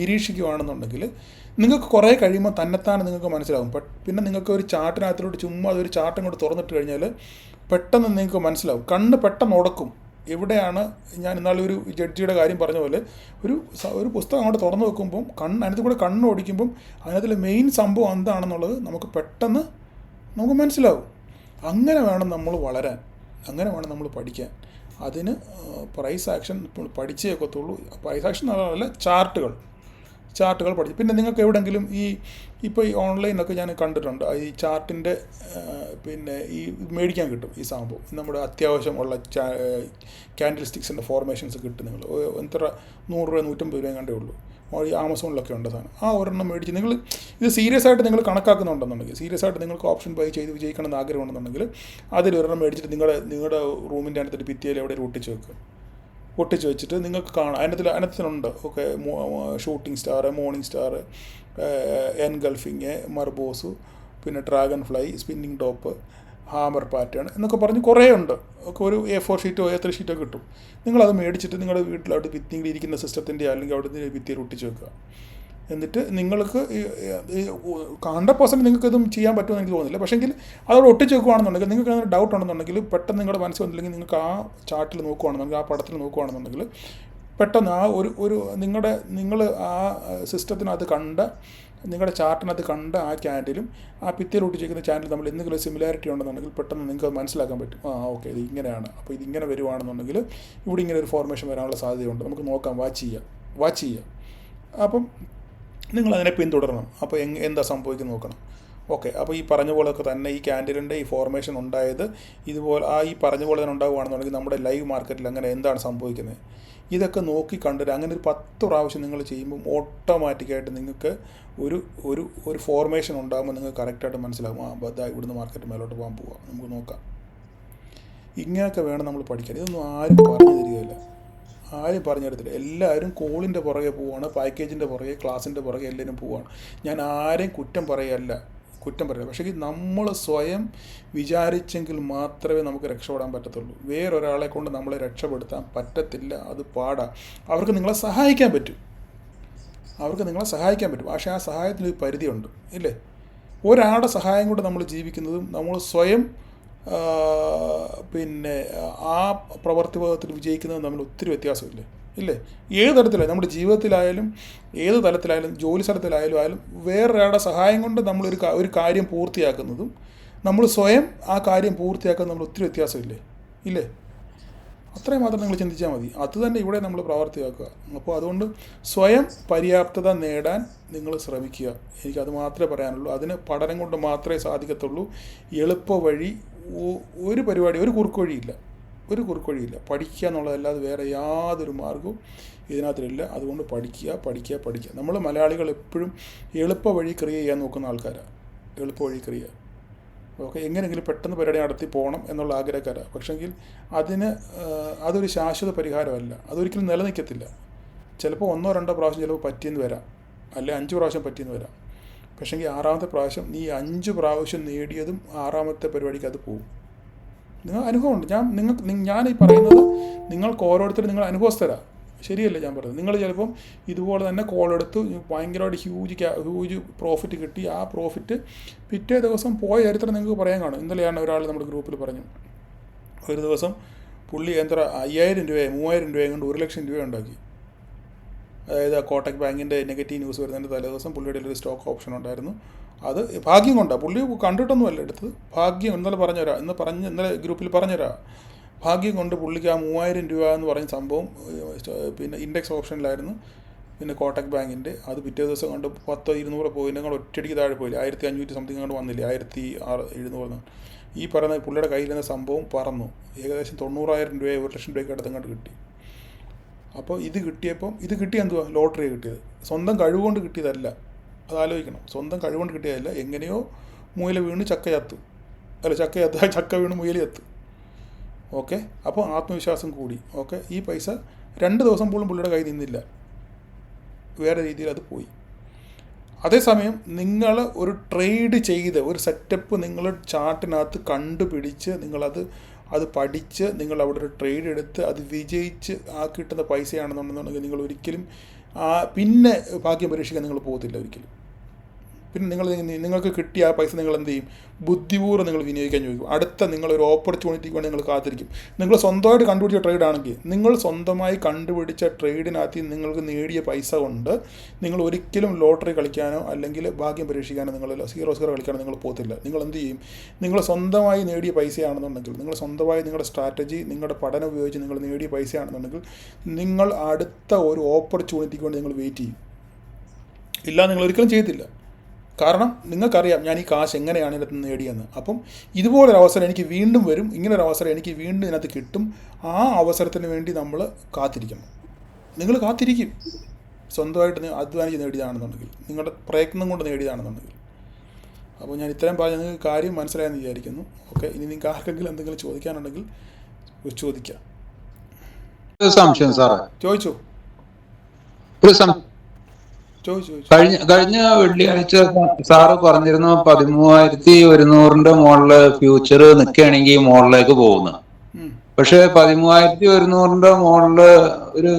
നിരീക്ഷിക്കുകയാണെന്നുണ്ടെങ്കിൽ നിങ്ങൾക്ക് കുറേ കഴിയുമ്പോൾ തന്നെത്താനെ നിങ്ങൾക്ക് മനസ്സിലാകും. പിന്നെ നിങ്ങൾക്ക് ഒരു ചാർട്ടിനകത്തിലോട്ട് ചുമ്മാ ഒരു ചാർട്ട് അങ്ങോട്ട് തുറന്നിട്ട് കഴിഞ്ഞാൽ പെട്ടെന്ന് നിങ്ങൾക്ക് മനസ്സിലാവും, കണ്ണ് പെട്ടെന്ന് ഉടക്കും. എവിടെയാണ് ഞാൻ ഇന്നാളെ ഒരു ജഡ്ജിയുടെ കാര്യം പറഞ്ഞ പോലെ ഒരു പുസ്തകം അങ്ങോട്ട് തുറന്നു വെക്കുമ്പം അതിനകത്ത് കൂടെ കണ്ണ് ഓടിക്കുമ്പം അതിനകത്തിലെ മെയിൻ സംഭവം എന്താണെന്നുള്ളത് നമുക്ക് മനസ്സിലാവും. അങ്ങനെ വേണം നമ്മൾ വളരാൻ, അങ്ങനെ വേണം നമ്മൾ പഠിക്കാൻ. അതിന് പ്രൈസ് ആക്ഷൻ ഇപ്പോൾ പഠിച്ചേ ഒക്കത്തുള്ളൂ. പ്രൈസ് ആക്ഷൻ അതല്ല, ചാർട്ടുകൾ പഠിച്ചു. പിന്നെ നിങ്ങൾക്ക് എവിടെയെങ്കിലും ഇപ്പോൾ ഈ ഓൺലൈനൊക്കെ ഞാൻ കണ്ടിട്ടുണ്ട്, ഈ ചാർട്ടിൻ്റെ പിന്നെ ഈ മേടിക്കാൻ കിട്ടും ഈ സംഭവം. നമ്മുടെ അത്യാവശ്യമുള്ള ക്യാൻഡിൽ സ്റ്റിക്സിൻ്റെ ഫോർമേഷൻസ് കിട്ടും. നിങ്ങൾ എത്ര 100 രൂപ 150 രൂപ കണ്ടേ ഉള്ളൂ. ഈ ആമസോണിലൊക്കെ ഉണ്ട് സാധനം. ആ ഒരെണ്ണം മേടിച്ച് നിങ്ങൾ ഇത് സീരിയസ് ആയിട്ട് നിങ്ങൾ കണക്കാക്കുന്നുണ്ടെന്നുണ്ടെങ്കിൽ, സീരിയസ് ആയിട്ട് നിങ്ങൾക്ക് ഓപ്ഷൻ ബൈ ചെയ്ത് വിജയിക്കണമെന്ന് ആഗ്രഹമുണ്ടെന്നുണ്ടെങ്കിൽ അതിലൊരെണ്ണം മേടിച്ചിട്ട് നിങ്ങളുടെ റൂമിൻ്റെ അടുത്തൊരു ഭിത്തിയിൽ എവിടെ ഒട്ടിച്ച് വെച്ചിട്ട് നിങ്ങൾക്ക് കാണാം. അതിനകത്തിലുണ്ട്, okay, shooting star, morning star, engulfing, മർബോസ്, പിന്നെ dragonfly, spinning top, hammer pattern എന്നൊക്കെ പറഞ്ഞ് കുറേ ഉണ്ട്. ഒക്കെ ഒരു A4 ഷീറ്റോ A3 ഷീറ്റോ കിട്ടും. നിങ്ങളത് മേടിച്ചിട്ട് നിങ്ങളുടെ വീട്ടിലോട്ട് നിങ്ങളുടെ ഇരിക്കുന്ന സിസ്റ്റത്തിൻ്റെ അല്ലെങ്കിൽ അവിടെ ഭിത്തിയിൽ ഒട്ടിച്ച് വെക്കുക. എന്നിട്ട് നിങ്ങൾക്ക് 100% നിങ്ങൾക്കതും ചെയ്യാൻ പറ്റുമെന്ന് എനിക്ക് തോന്നുന്നില്ല. പക്ഷേങ്കിൽ അതോടെ ഒട്ടിച്ച് വെക്കുകയാണെന്നുണ്ടെങ്കിൽ നിങ്ങൾക്ക് അങ്ങനെ ഡൗട്ട് ഉണ്ടെന്നുണ്ടെങ്കിൽ പെട്ടെന്ന് നിങ്ങളുടെ മനസ്സിൽ വന്നില്ലെങ്കിൽ നിങ്ങൾക്ക് ആ ചാർട്ടിൽ നോക്കുകയാണെന്നുണ്ടെങ്കിൽ, ആ പടത്തിൽ നോക്കുകയാണെന്നുണ്ടെങ്കിൽ പെട്ടെന്ന് ആ നിങ്ങൾ ആ സിസ്റ്റത്തിനകത്ത് നിങ്ങളുടെ ചാർട്ടിനകത്ത് കണ്ട ആ ക്യാൻഡിലും ആ ഭിത്തിയിൽ ഒട്ടിച്ചിരിക്കുന്ന ക്യാൻഡിൽ തമ്മിൽ എന്തെങ്കിലും സിമിലാരിറ്റി ഉണ്ടെന്നുണ്ടെങ്കിൽ പെട്ടെന്ന് നിങ്ങൾക്ക് മനസ്സിലാക്കാൻ പറ്റും. ഓക്കെ, ഇത് ഇങ്ങനെയാണ്. അപ്പോൾ ഇതിങ്ങനെ വരുവാണെന്നുണ്ടെങ്കിൽ ഇവിടെ ഇങ്ങനെ ഒരു ഫോർമേഷൻ വരാനുള്ള സാധ്യതയുണ്ട്, നമുക്ക് നോക്കാം, വാച്ച് ചെയ്യാം. അപ്പം നിങ്ങളതിനെ പിന്തുടരണം. അപ്പോൾ എന്താ സംഭവിക്കുന്നത് നോക്കണം. ഓക്കെ, അപ്പോൾ ഈ പറഞ്ഞ പോലെയൊക്കെ തന്നെ ഈ ക്യാൻഡിലിൻ്റെ ഈ ഫോർമേഷൻ ഉണ്ടായത് ഇതുപോലെ ഈ പറഞ്ഞ പോലെ തന്നെ ഉണ്ടാവുകയാണെന്നുണ്ടെങ്കിൽ നമ്മുടെ ലൈവ് മാർക്കറ്റിൽ അങ്ങനെ എന്താണ് സംഭവിക്കുന്നത് ഇതൊക്കെ നോക്കി കണ്ടിട്ട് അങ്ങനെ ഒരു 10 പ്രാവശ്യം നിങ്ങൾ ചെയ്യുമ്പം ഓട്ടോമാറ്റിക്കായിട്ട് നിങ്ങൾക്ക് ഒരു ഫോർമേഷൻ ഉണ്ടാകുമ്പോൾ നിങ്ങൾക്ക് കറക്റ്റായിട്ട് മനസ്സിലാകും, ഇവിടുന്ന് മാർക്കറ്റ് മേലോട്ട് പോകാൻ പോവുക, നമുക്ക് നോക്കാം. ഇങ്ങനെയൊക്കെ വേണം നമ്മൾ പഠിക്കാൻ. ഇതൊന്നും ആരും പറഞ്ഞു തരികയില്ല, ആരും പറഞ്ഞു തരത്തില്ല. എല്ലാവരും കോളിൻ്റെ പുറകെ പോവുകയാണ്, പാക്കേജിൻ്റെ പുറകെ, ക്ലാസ്സിൻ്റെ പുറകെ എല്ലാവരും പോവുകയാണ്. ഞാൻ ആരെയും കുറ്റം പറയല്ല. പക്ഷേ നമ്മൾ സ്വയം വിചാരിച്ചെങ്കിൽ മാത്രമേ നമുക്ക് രക്ഷപ്പെടാൻ പറ്റത്തുള്ളൂ. വേറൊരാളെ കൊണ്ട് നമ്മളെ രക്ഷപ്പെടുത്താൻ പറ്റത്തില്ല, അത് പാടാം. അവർക്ക് നിങ്ങളെ സഹായിക്കാൻ പറ്റും, പക്ഷേ ആ സഹായത്തിനൊരു പരിധിയുണ്ട്, ഇല്ലേ? ഒരാളുടെ സഹായം കൊണ്ട് നമ്മൾ ജീവിക്കുന്നതും നമ്മൾ സ്വയം പിന്നെ ആ പ്രവർത്തിഭാഗത്തിൽ വിജയിക്കുന്നതും തമ്മിൽ ഒത്തിരി വ്യത്യാസമില്ലേ, ഇല്ലേ? ഏത് തരത്തിലായാലും, നമ്മുടെ ജീവിതത്തിലായാലും ഏത് തലത്തിലായാലും, ജോലി സ്ഥലത്തിലായാലും വേറൊരാളുടെ സഹായം കൊണ്ട് ഒരു കാര്യം പൂർത്തിയാക്കുന്നതും നമ്മൾ സ്വയം ആ കാര്യം പൂർത്തിയാക്കുന്നത് നമ്മൾ ഒത്തിരി വ്യത്യാസമില്ലേ, ഇല്ലേ? അത്രയും മാത്രം നിങ്ങൾ ചിന്തിച്ചാൽ മതി. അത് തന്നെ ഇവിടെ നമ്മൾ പ്രാവർത്തിയാക്കുക. അപ്പോൾ അതുകൊണ്ട് സ്വയം പര്യാപ്തത നേടാൻ നിങ്ങൾ ശ്രമിക്കുക. എനിക്കത് മാത്രമേ പറയാനുള്ളൂ. അതിന് പഠനം കൊണ്ട് മാത്രമേ സാധിക്കത്തുള്ളൂ. എളുപ്പ വഴി ഒരു കുറുക്ക് വഴിയില്ല. പഠിക്കുക എന്നുള്ളതല്ലാതെ വേറെ യാതൊരു മാർഗവും ഇതിനകത്തിലില്ല. അതുകൊണ്ട് പഠിക്കുക. നമ്മൾ മലയാളികൾ എപ്പോഴും എളുപ്പ വഴി ക്രിയ ചെയ്യാൻ നോക്കുന്ന ആൾക്കാരാണ്. എളുപ്പ വഴി ക്രിയ, ഓക്കെ, എങ്ങനെയെങ്കിലും പെട്ടെന്ന് പരിപാടി നടത്തി പോകണം എന്നുള്ള ആഗ്രഹക്കാരാണ്. പക്ഷെങ്കിൽ അതൊരു ശാശ്വത പരിഹാരമല്ല, അതൊരിക്കലും നിലനിൽക്കത്തില്ല. ചിലപ്പോൾ 1-2 പ്രാവശ്യം ചിലപ്പോൾ പറ്റിയെന്ന് വരാം, അല്ലെ 5 പ്രാവശ്യം പറ്റിയെന്ന് വരാം. പക്ഷെങ്കിൽ 6ാമത്തെ പ്രാവശ്യം നീ 5 പ്രാവശ്യം നേടിയതും 6ാമത്തെ പരിപാടിക്ക് അത് പോകും. നിങ്ങൾ അനുഭവമുണ്ട്. ഞാൻ ഈ പറയുന്നത് നിങ്ങൾക്ക് ഓരോരുത്തരും നിങ്ങൾ അനുഭവസ്ഥരാണ്, ശരിയല്ലേ ഞാൻ പറയുന്നത്? നിങ്ങൾ ചിലപ്പം ഇതുപോലെ തന്നെ കോൾ എടുത്ത് ഭയങ്കരമായിട്ട് ഹ്യൂജ് പ്രോഫിറ്റ് കിട്ടി. ആ പ്രോഫിറ്റ് പിറ്റേ ദിവസം പോയ ചരിത്രം നിങ്ങൾക്ക് പറയാൻ കാണും. ഇന്നലെയാണ് ഒരാൾ നമ്മുടെ ഗ്രൂപ്പിൽ പറഞ്ഞു, ഒരു ദിവസം പുള്ളി 5000 രൂപയോ 3000 രൂപയും കൊണ്ട് 1 ലക്ഷം രൂപ ഉണ്ടാക്കി. അതായത് കോട്ടക് ബാങ്കിൻ്റെ നെഗറ്റീവ് ന്യൂസ് വരുന്നതിൻ്റെ തലേദിവസം പുള്ളിയുടെ ഒരു സ്റ്റോക്ക് ഓപ്ഷൻ ഉണ്ടായിരുന്നു. അത് ഭാഗ്യം കൊണ്ടാണ്, പുള്ളി കണ്ടിട്ടൊന്നുമല്ല എടുത്തത്, ഭാഗ്യം. ഇന്നലെ ഗ്രൂപ്പിൽ പറഞ്ഞുതരാം. ഭാഗ്യം കൊണ്ട് പുള്ളിക്ക് ആ 3000 രൂപ എന്ന് പറയുന്ന സംഭവം പിന്നെ ഇൻഡെക്സ് ഓപ്ഷനിലായിരുന്നു, പിന്നെ കോട്ടക് ബാങ്കിൻ്റെ. അത് പിറ്റേ ദിവസം കണ്ട് 10-200 പോയിൻ്റ് ഞങ്ങൾ ഒറ്റയടിക്ക് താഴെ പോയില്ല, 1500 സംതിങ് കണ്ട് വന്നില്ലേ, 1700. ഈ പറയുന്ന പുള്ളിയുടെ കയ്യിലിരുന്ന സംഭവം പറന്നു. ഏകദേശം 90,000 രൂപ 1 ലക്ഷം രൂപയ്ക്ക് അടുത്തങ്ങോട്ട് കിട്ടി. അപ്പോൾ ഇത് കിട്ടിയ എന്തുവാ? ലോട്ടറി കിട്ടിയത്. സ്വന്തം കഴിവുകൊണ്ട് കിട്ടിയതല്ല, അതാലോചിക്കണം. സ്വന്തം കഴിവുകൊണ്ട് കിട്ടിയതല്ല, എങ്ങനെയോ മുയൽ വീണ് ചക്ക വീണ് മുയൽ ചത്തു. ഓക്കെ, അപ്പോൾ ആത്മവിശ്വാസം കൂടി. ഓക്കെ, ഈ പൈസ 2 ദിവസം പോലും പുള്ളിയുടെ കയ്യിൽ നിന്നില്ല, വേറെ രീതിയിൽ അത് പോയി. അതേസമയം നിങ്ങൾ ഒരു ട്രേഡ് ചെയ്ത് ഒരു സെറ്റപ്പ് നിങ്ങൾ ചാർട്ടിനകത്ത് കണ്ടുപിടിച്ച് അത് പഠിച്ച് നിങ്ങൾ അവിടെ ഒരു ട്രേഡ് എടുത്ത് അത് വിജയിച്ച് ആ കിട്ടുന്ന പൈസയാണെന്നുണ്ടെന്നുണ്ടെങ്കിൽ നിങ്ങൾ ഒരിക്കലും പിന്നെ ഭാഗ്യം പരീക്ഷിക്കാൻ നിങ്ങൾ പോകത്തില്ല ഒരിക്കലും. പിന്നെ നിങ്ങൾക്ക് കിട്ടിയ ആ പൈസ നിങ്ങൾ എന്ത് ചെയ്യും? ബുദ്ധിപൂർവ്വം നിങ്ങൾ വിനിയോഗിക്കാൻ ചോദിക്കും. അടുത്ത നിങ്ങളൊരു ഓപ്പർച്യൂണിറ്റിക്ക് വേണ്ടി നിങ്ങൾ കാത്തിരിക്കും. നിങ്ങൾ സ്വന്തമായിട്ട് കണ്ടുപിടിച്ച ട്രേഡാണെങ്കിൽ, നിങ്ങൾ സ്വന്തമായി കണ്ടുപിടിച്ച ട്രേഡിനകത്ത് നിങ്ങൾക്ക് നേടിയ പൈസ കൊണ്ട് നിങ്ങൾ ഒരിക്കലും ലോട്ടറി കളിക്കാനോ അല്ലെങ്കിൽ ഭാഗ്യം പരീക്ഷിക്കാനോ നിങ്ങൾ 0 കളിക്കാനോ നിങ്ങൾ പോകത്തില്ല. നിങ്ങൾ എന്ത് ചെയ്യും? നിങ്ങൾ സ്വന്തമായി നേടിയ പൈസയാണെന്നുണ്ടെങ്കിൽ, നിങ്ങൾ സ്വന്തമായി നിങ്ങളുടെ സ്ട്രാറ്റജി, നിങ്ങളുടെ പഠനം ഉപയോഗിച്ച് നിങ്ങൾ നേടിയ പൈസയാണെന്നുണ്ടെങ്കിൽ നിങ്ങൾ അടുത്ത ഒരു ഓപ്പർച്യൂണിറ്റിക്ക് വേണ്ടി നിങ്ങൾ വെയിറ്റ് ചെയ്യും. ഇല്ല, നിങ്ങൾ ഒരിക്കലും ചെയ്യത്തില്ല. കാരണം നിങ്ങൾക്കറിയാം ഞാൻ ഈ കാശ് എങ്ങനെയാണ് ഇതിനകത്ത് നേടിയെന്ന്. അപ്പം ഇതുപോലൊരു അവസരം എനിക്ക് വീണ്ടും വരും, ഇങ്ങനൊരു അവസരം എനിക്ക് വീണ്ടും ഇതിനകത്ത് കിട്ടും. ആ അവസരത്തിന് വേണ്ടി നമ്മൾ കാത്തിരിക്കണം. നിങ്ങൾ കാത്തിരിക്കും, സ്വന്തമായിട്ട് അധ്വാനിച്ച് നേടിയതാണെന്നുണ്ടെങ്കിൽ, നിങ്ങളുടെ പ്രയത്നം കൊണ്ട് നേടിയതാണെന്നുണ്ടെങ്കിൽ. അപ്പോൾ ഞാൻ ഇത്രയും പറഞ്ഞ് നിങ്ങൾക്ക് കാര്യം മനസ്സിലായെന്ന് വിചാരിക്കുന്നു. ഓക്കെ, ഇനി നിങ്ങൾക്ക് ആർക്കെങ്കിലും എന്തെങ്കിലും ചോദിക്കാനുണ്ടെങ്കിൽ ചോദിക്കാം. സംശയം സാറേ, ചോദിച്ചോ. കഴിഞ്ഞ വെള്ളിയാഴ്ച സാറ് പറഞ്ഞിരുന്നു 13,100 മുകളില് ഫ്യൂച്ചർ നിൽക്കുകയാണെങ്കിൽ മുകളിലേക്ക് പോകുന്നു. പക്ഷെ 13,100 മുകളില് ഒരു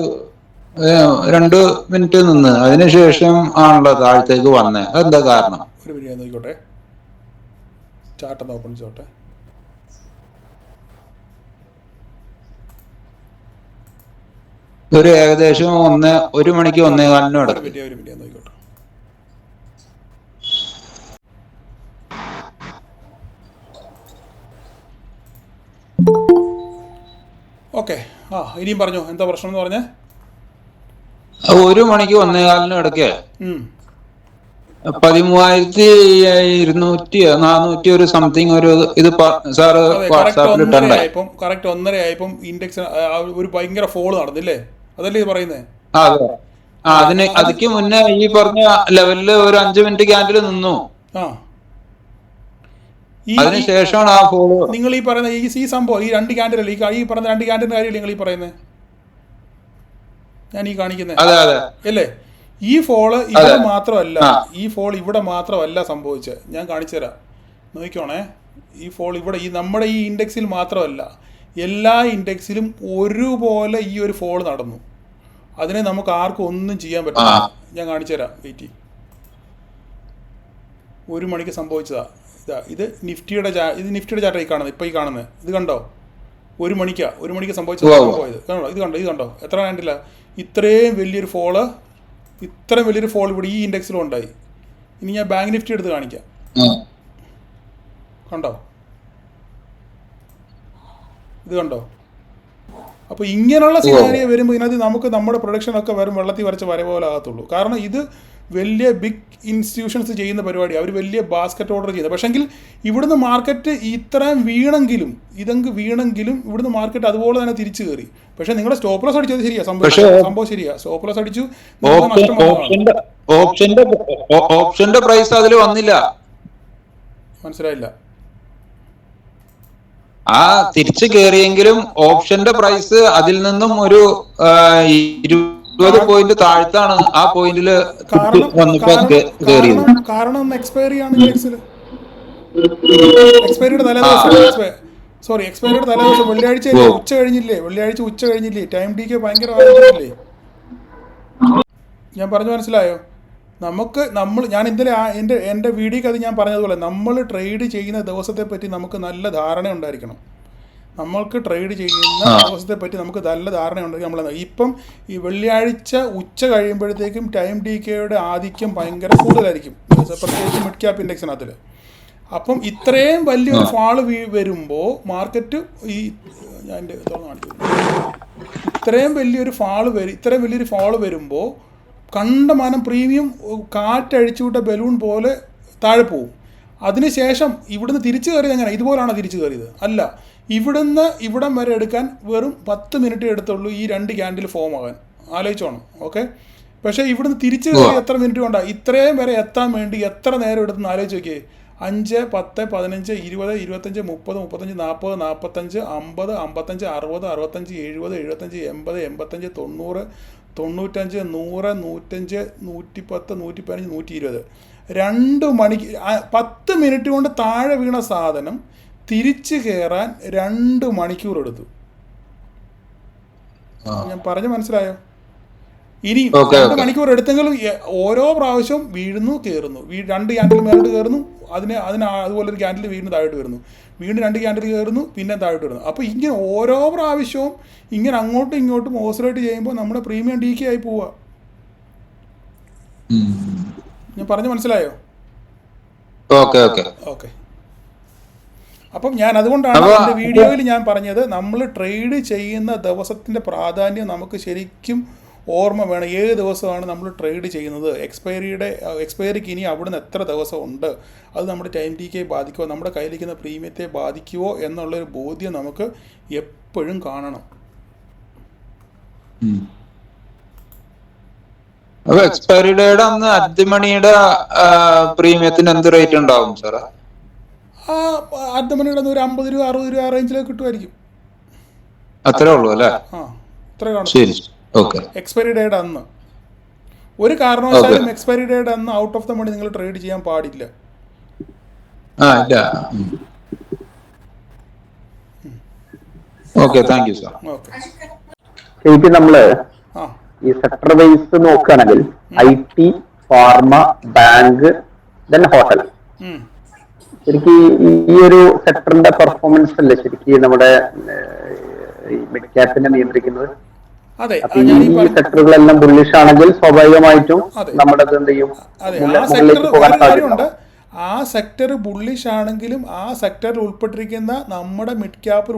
2 മിനിറ്റ് നിന്ന് അതിനുശേഷം ആണല്ലോ താഴത്തേക്ക് വന്നേ. അതെന്താ കാരണം? ഒരു മിനിറ്റ് നോക്കിക്കോട്ടെ, ചാർട്ട് ഓപ്പൺ ചെയ്തോട്ടെ. ഒരു ഏകദേശം 1 മണിക്ക് 1:15 ഒരു മിനിറ്റ് നോക്കിക്കോട്ടെ. ഓക്കെ, ഇനിയും പറഞ്ഞോ, എന്താ പ്രശ്നം എന്ന് പറഞ്ഞേ? 1 മണിക്ക് 1:15 ഇടയ്ക്ക് 13,200 ഒരു സംതിങ് ഒരു ഇത് സാറ് വാട്സാപ്പിൽ ഇട്ടുണ്ടായി. കറക്റ്റ് 1:30 ആയപ്പം ഇൻഡെക്സ് ഒരു ഭയങ്കര ഫോള് നടന്നില്ലേ? അതല്ലേ പറയുന്നേ? അതിക്ക് മുന്നേ ഈ പറഞ്ഞ ലെവലില് ഒരു 5 മിനിറ്റ് ക്യാൻഡിൽ നിന്നു. അതിനുശേഷമാണ് ആ ഫോള്. നിങ്ങൾ ഈ പറയുന്ന ഈ സംഭവം ഈ രണ്ട് ക്യാൻഡിൽ അല്ലേ ഈ പറയുന്ന രണ്ട് ക്യാൻഡിൻ്റെ കാര്യമല്ലേ നിങ്ങൾ ഈ പറയുന്നത്, ഞാൻ ഈ കാണിക്കുന്നത് അല്ലേ? ഈ ഫോള് ഇവിടെ മാത്രമല്ല, ഈ ഫോൾ ഇവിടെ മാത്രമല്ല സംഭവിച്ചത്. ഞാൻ കാണിച്ചു തരാം, നോക്കിക്കോണേ. ഈ ഫോൾ ഇവിടെ ഈ നമ്മുടെ ഈ ഇൻഡെക്സിൽ മാത്രമല്ല, എല്ലാ ഇൻഡെക്സിലും ഒരുപോലെ ഈ ഒരു ഫോൾ നടന്നു. അതിനെ നമുക്ക് ആർക്കും ഒന്നും ചെയ്യാൻ പറ്റില്ല. ഞാൻ കാണിച്ചു തരാം, വെയിറ്റ്. 1 മണിക്ക് സംഭവിച്ചതാ. ഇത് നിഫ്റ്റിയുടെ ചാർട്ട് ഈ കാണുന്നത്, ഇപ്പോൾ ഈ കാണുന്നത് ഇത് കണ്ടോ? 1 മണിക്ക് സംഭവിച്ചത് പോയത് കണ്ടോ? ഇത് കണ്ടോ എത്ര കണ്ടില്ല? ഇത്രയും വലിയൊരു ഫോള് ഇവിടെ ഈ ഇൻഡെക്സിലും ഉണ്ടായി. ഇനി ഞാൻ ബാങ്ക് നിഫ്റ്റി എടുത്ത് കാണിക്കാം, കണ്ടോ? ഇത് കണ്ടോ? അപ്പോൾ ഇങ്ങനെയുള്ള സിനാരിയോ വരുമ്പോൾ ഇതിനകത്ത് നമുക്ക് നമ്മുടെ പ്രൊഡക്ഷനൊക്കെ വരും വെള്ളത്തിൽ വരച്ച വര പോലെ ആകത്തുള്ളൂ. കാരണം ഇത് വലിയ ബിഗ് ഇൻസ്റ്റിറ്റ്യൂഷൻസ് ചെയ്യുന്ന പരിപാടി, അവർ വലിയ ബാസ്ക്കറ്റ് ഓർഡർ ചെയ്യുന്നത്. പക്ഷെങ്കിൽ ഇവിടുന്ന് മാർക്കറ്റ് ഇത്രയും വീണെങ്കിലും ഇവിടുന്ന് മാർക്കറ്റ് അതുപോലെ തന്നെ തിരിച്ചു കയറി. പക്ഷെ നിങ്ങളുടെ സ്റ്റോപ്പ് ലോസ് അടിച്ചത് ശരിയാ, സംഭവം ശരിയാ. സ്റ്റോപ്പ് ലോസ് അടിച്ചു, ഓപ്ഷന്റെ പ്രൈസ് അതിൽ വന്നില്ല. മനസ്സിലായില്ല? ആ തിരിച്ചു കയറിയെങ്കിലും ഓപ്ഷന്റെ പ്രൈസ് അതിൽ നിന്നും ഒരു 20 പോയിന്റ് താഴ്ത്താണ് ആ പോയിന്റില് കാരണം എക്സ്പയറി ആണ് ഇൻഡെക്സിൽ. എക്സ്പയറിയുടെ തലേദിവസം വെള്ളിയാഴ്ച ഉച്ച കഴിഞ്ഞില്ലേ? ടൈം ഡി കെ ഭയങ്കര ആയില്ലേ? ഞാൻ പറഞ്ഞു മനസ്സിലായോ? ഞാൻ ഇന്നലെ എൻ്റെ വീഡിയോക്ക് അത് ഞാൻ പറഞ്ഞതുപോലെ നമ്മൾ ട്രേഡ് ചെയ്യുന്ന ദിവസത്തെ പറ്റി നമുക്ക് നല്ല ധാരണ ഉണ്ടായിരിക്കണം. നമ്മൾക്ക് ട്രേഡ് ചെയ്യുന്ന ദിവസത്തെ പറ്റി നമുക്ക് നല്ല ധാരണ ഉണ്ടെങ്കിൽ ഇപ്പം ഈ വെള്ളിയാഴ്ച ഉച്ച കഴിയുമ്പോഴത്തേക്കും ടൈം ഡി കെയുടെ ആധിക്യം ഭയങ്കര കൂടുതലായിരിക്കും, പ്രത്യേകിച്ച് മിഡ് ക്യാപ് ഇൻഡെക്സിനകത്തിൽ. അപ്പം ഇത്രയും വലിയൊരു ഫാള് വരുമ്പോൾ മാർക്കറ്റ് ഇത്രയും വലിയൊരു ഫാള് വരുമ്പോൾ കണ്ടമാനം പ്രീമിയം കാറ്റഴിച്ചുവിട്ട ബലൂൺ പോലെ താഴെ പോവും. അതിനുശേഷം ഇവിടുന്ന് തിരിച്ചു കയറിയത് എങ്ങനെ? ഇതുപോലാണോ തിരിച്ചു കയറിയത്? അല്ല, ഇവിടം വരെ എടുക്കാൻ വെറും 10 മിനിറ്റ് എടുത്തുള്ളൂ ഈ 2 ക്യാൻഡിൽ ഫോം ആകാൻ. ആലോചിച്ചോണം, ഓക്കെ? പക്ഷേ ഇവിടുന്ന് തിരിച്ചു കയറി എത്ര മിനിറ്റ് കൊണ്ടാണ് ഇത്രയും വരെ എത്താൻ വേണ്ടി എത്ര നേരം എടുത്തെന്ന് ആലോചിച്ച് നോക്കിയേ. 5, 10, 15, 20, 25, 30, 35, 40, 45, 50, 55, 60, 65, 70, 75, 80, 85, 90, 95, 100, 105, 110, 115, 120. 2 മണിക്ക് 10 മിനിറ്റ് കൊണ്ട് താഴെ വീണ സാധനം തിരിച്ചു കയറാൻ 2 മണിക്കൂർ എടുത്തു. ഞാൻ പറഞ്ഞു മനസ്സിലായോ? ഇനി 2 മണിക്കൂർ എടുത്തെങ്കിലും ഓരോ പ്രാവശ്യവും വീഴുന്നു കയറുന്നു, 2 ക്യാൻഡിൽ മേലോട്ട് കയറുന്നു, അതുപോലെ ഒരു ക്യാൻഡിൽ വീണ്ടും താഴോട്ട് വരുന്നു, വീണ്ടും 2 ക്യാൻഡിൽ കയറുന്നു, പിന്നെ താഴോട്ട് വരുന്നു. അപ്പോൾ ഇങ്ങനെ ഓരോ പ്രാവശ്യവും ഇങ്ങനെ അങ്ങോട്ടും ഇങ്ങോട്ടും ഓസിലേറ്റ് ചെയ്യുമ്പോൾ നമ്മുടെ പ്രീമിയം ഡി കെ ആയി പോവുക. ഞാൻ പറഞ്ഞു മനസ്സിലായോ? ഓക്കെ. അപ്പം ഞാൻ അതുകൊണ്ടാണ് എൻ്റെ വീഡിയോയിൽ ഞാൻ പറഞ്ഞത്, നമ്മൾ ട്രേഡ് ചെയ്യുന്ന ദിവസത്തിൻ്റെ പ്രാധാന്യം നമുക്ക് ശരിക്കും ഓർമ്മ വേണം. ഏത് ദിവസമാണ് നമ്മൾ ട്രേഡ് ചെയ്യുന്നത്, എക്സ്പയറിക്ക് ഇനി അവിടുന്ന് എത്ര ദിവസം ഉണ്ട്, അത് നമ്മുടെ ടൈം ഡി കെ ബാധിക്കുമോ, നമ്മുടെ കയ്യിലിരിക്കുന്ന പ്രീമിയത്തെ ബാധിക്കുമോ എന്നുള്ളൊരു ബോധ്യം നമുക്ക് എപ്പോഴും കാണണം. എക്സ്പയറി ഡേയുടെ അന്ന് അദ്യമണിയുടെ പ്രീമിയത്തിന് എന്ത് റേറ്റ് ഉണ്ടാവും സാർ? അദ്യമണിയുടെ ഒരു 50 രൂപ 60 രൂപ റേഞ്ചിലേക്ക് കിട്ടുമായിരിക്കും. അത്രേ ഉള്ളൂ അല്ലേ? അത്ര കാണും. ശരി, ഓക്കെ. എക്സ്പയറി ഡേയുടെ അന്ന് ഒരു എക്സ്പയറി ഡേയുടെ അന്ന് ഔട്ട് ഓഫ് ദ മണി നിങ്ങൾ ട്രേഡ് ചെയ്യാൻ പാടില്ല. Okay, thank you sir. ശരിക്കും നമ്മള് ഈ സെക്ടർ വൈസ് നോക്കുകയാണെങ്കിൽ IT, pharma, bank, then hotel, ശരിക്കും ഈ ഒരു സെക്ടറിന്റെ പെർഫോമൻസ് അല്ലേ ശരിക്കും നമ്മുടെ മിഡ് ക്യാപ്പിനെ നിയന്ത്രിക്കുന്നത്? ഈ സെക്ടറുകളെല്ലാം ബുള്ളിഷ് ആണെങ്കിൽ സ്വാഭാവികമായിട്ടും നമ്മുടെ എന്ത് ചെയ്യും, മുകളിലേക്ക് പോകാൻ സാധ്യതയുണ്ട്. ആ സെക്ടർ ബുള്ളിഷ് ആണെങ്കിലും ആ സെക്ടറിൽ ഉൾപ്പെട്ടിരിക്കുന്ന നമ്മുടെ മിഡ് ക്യാപ്പിൽ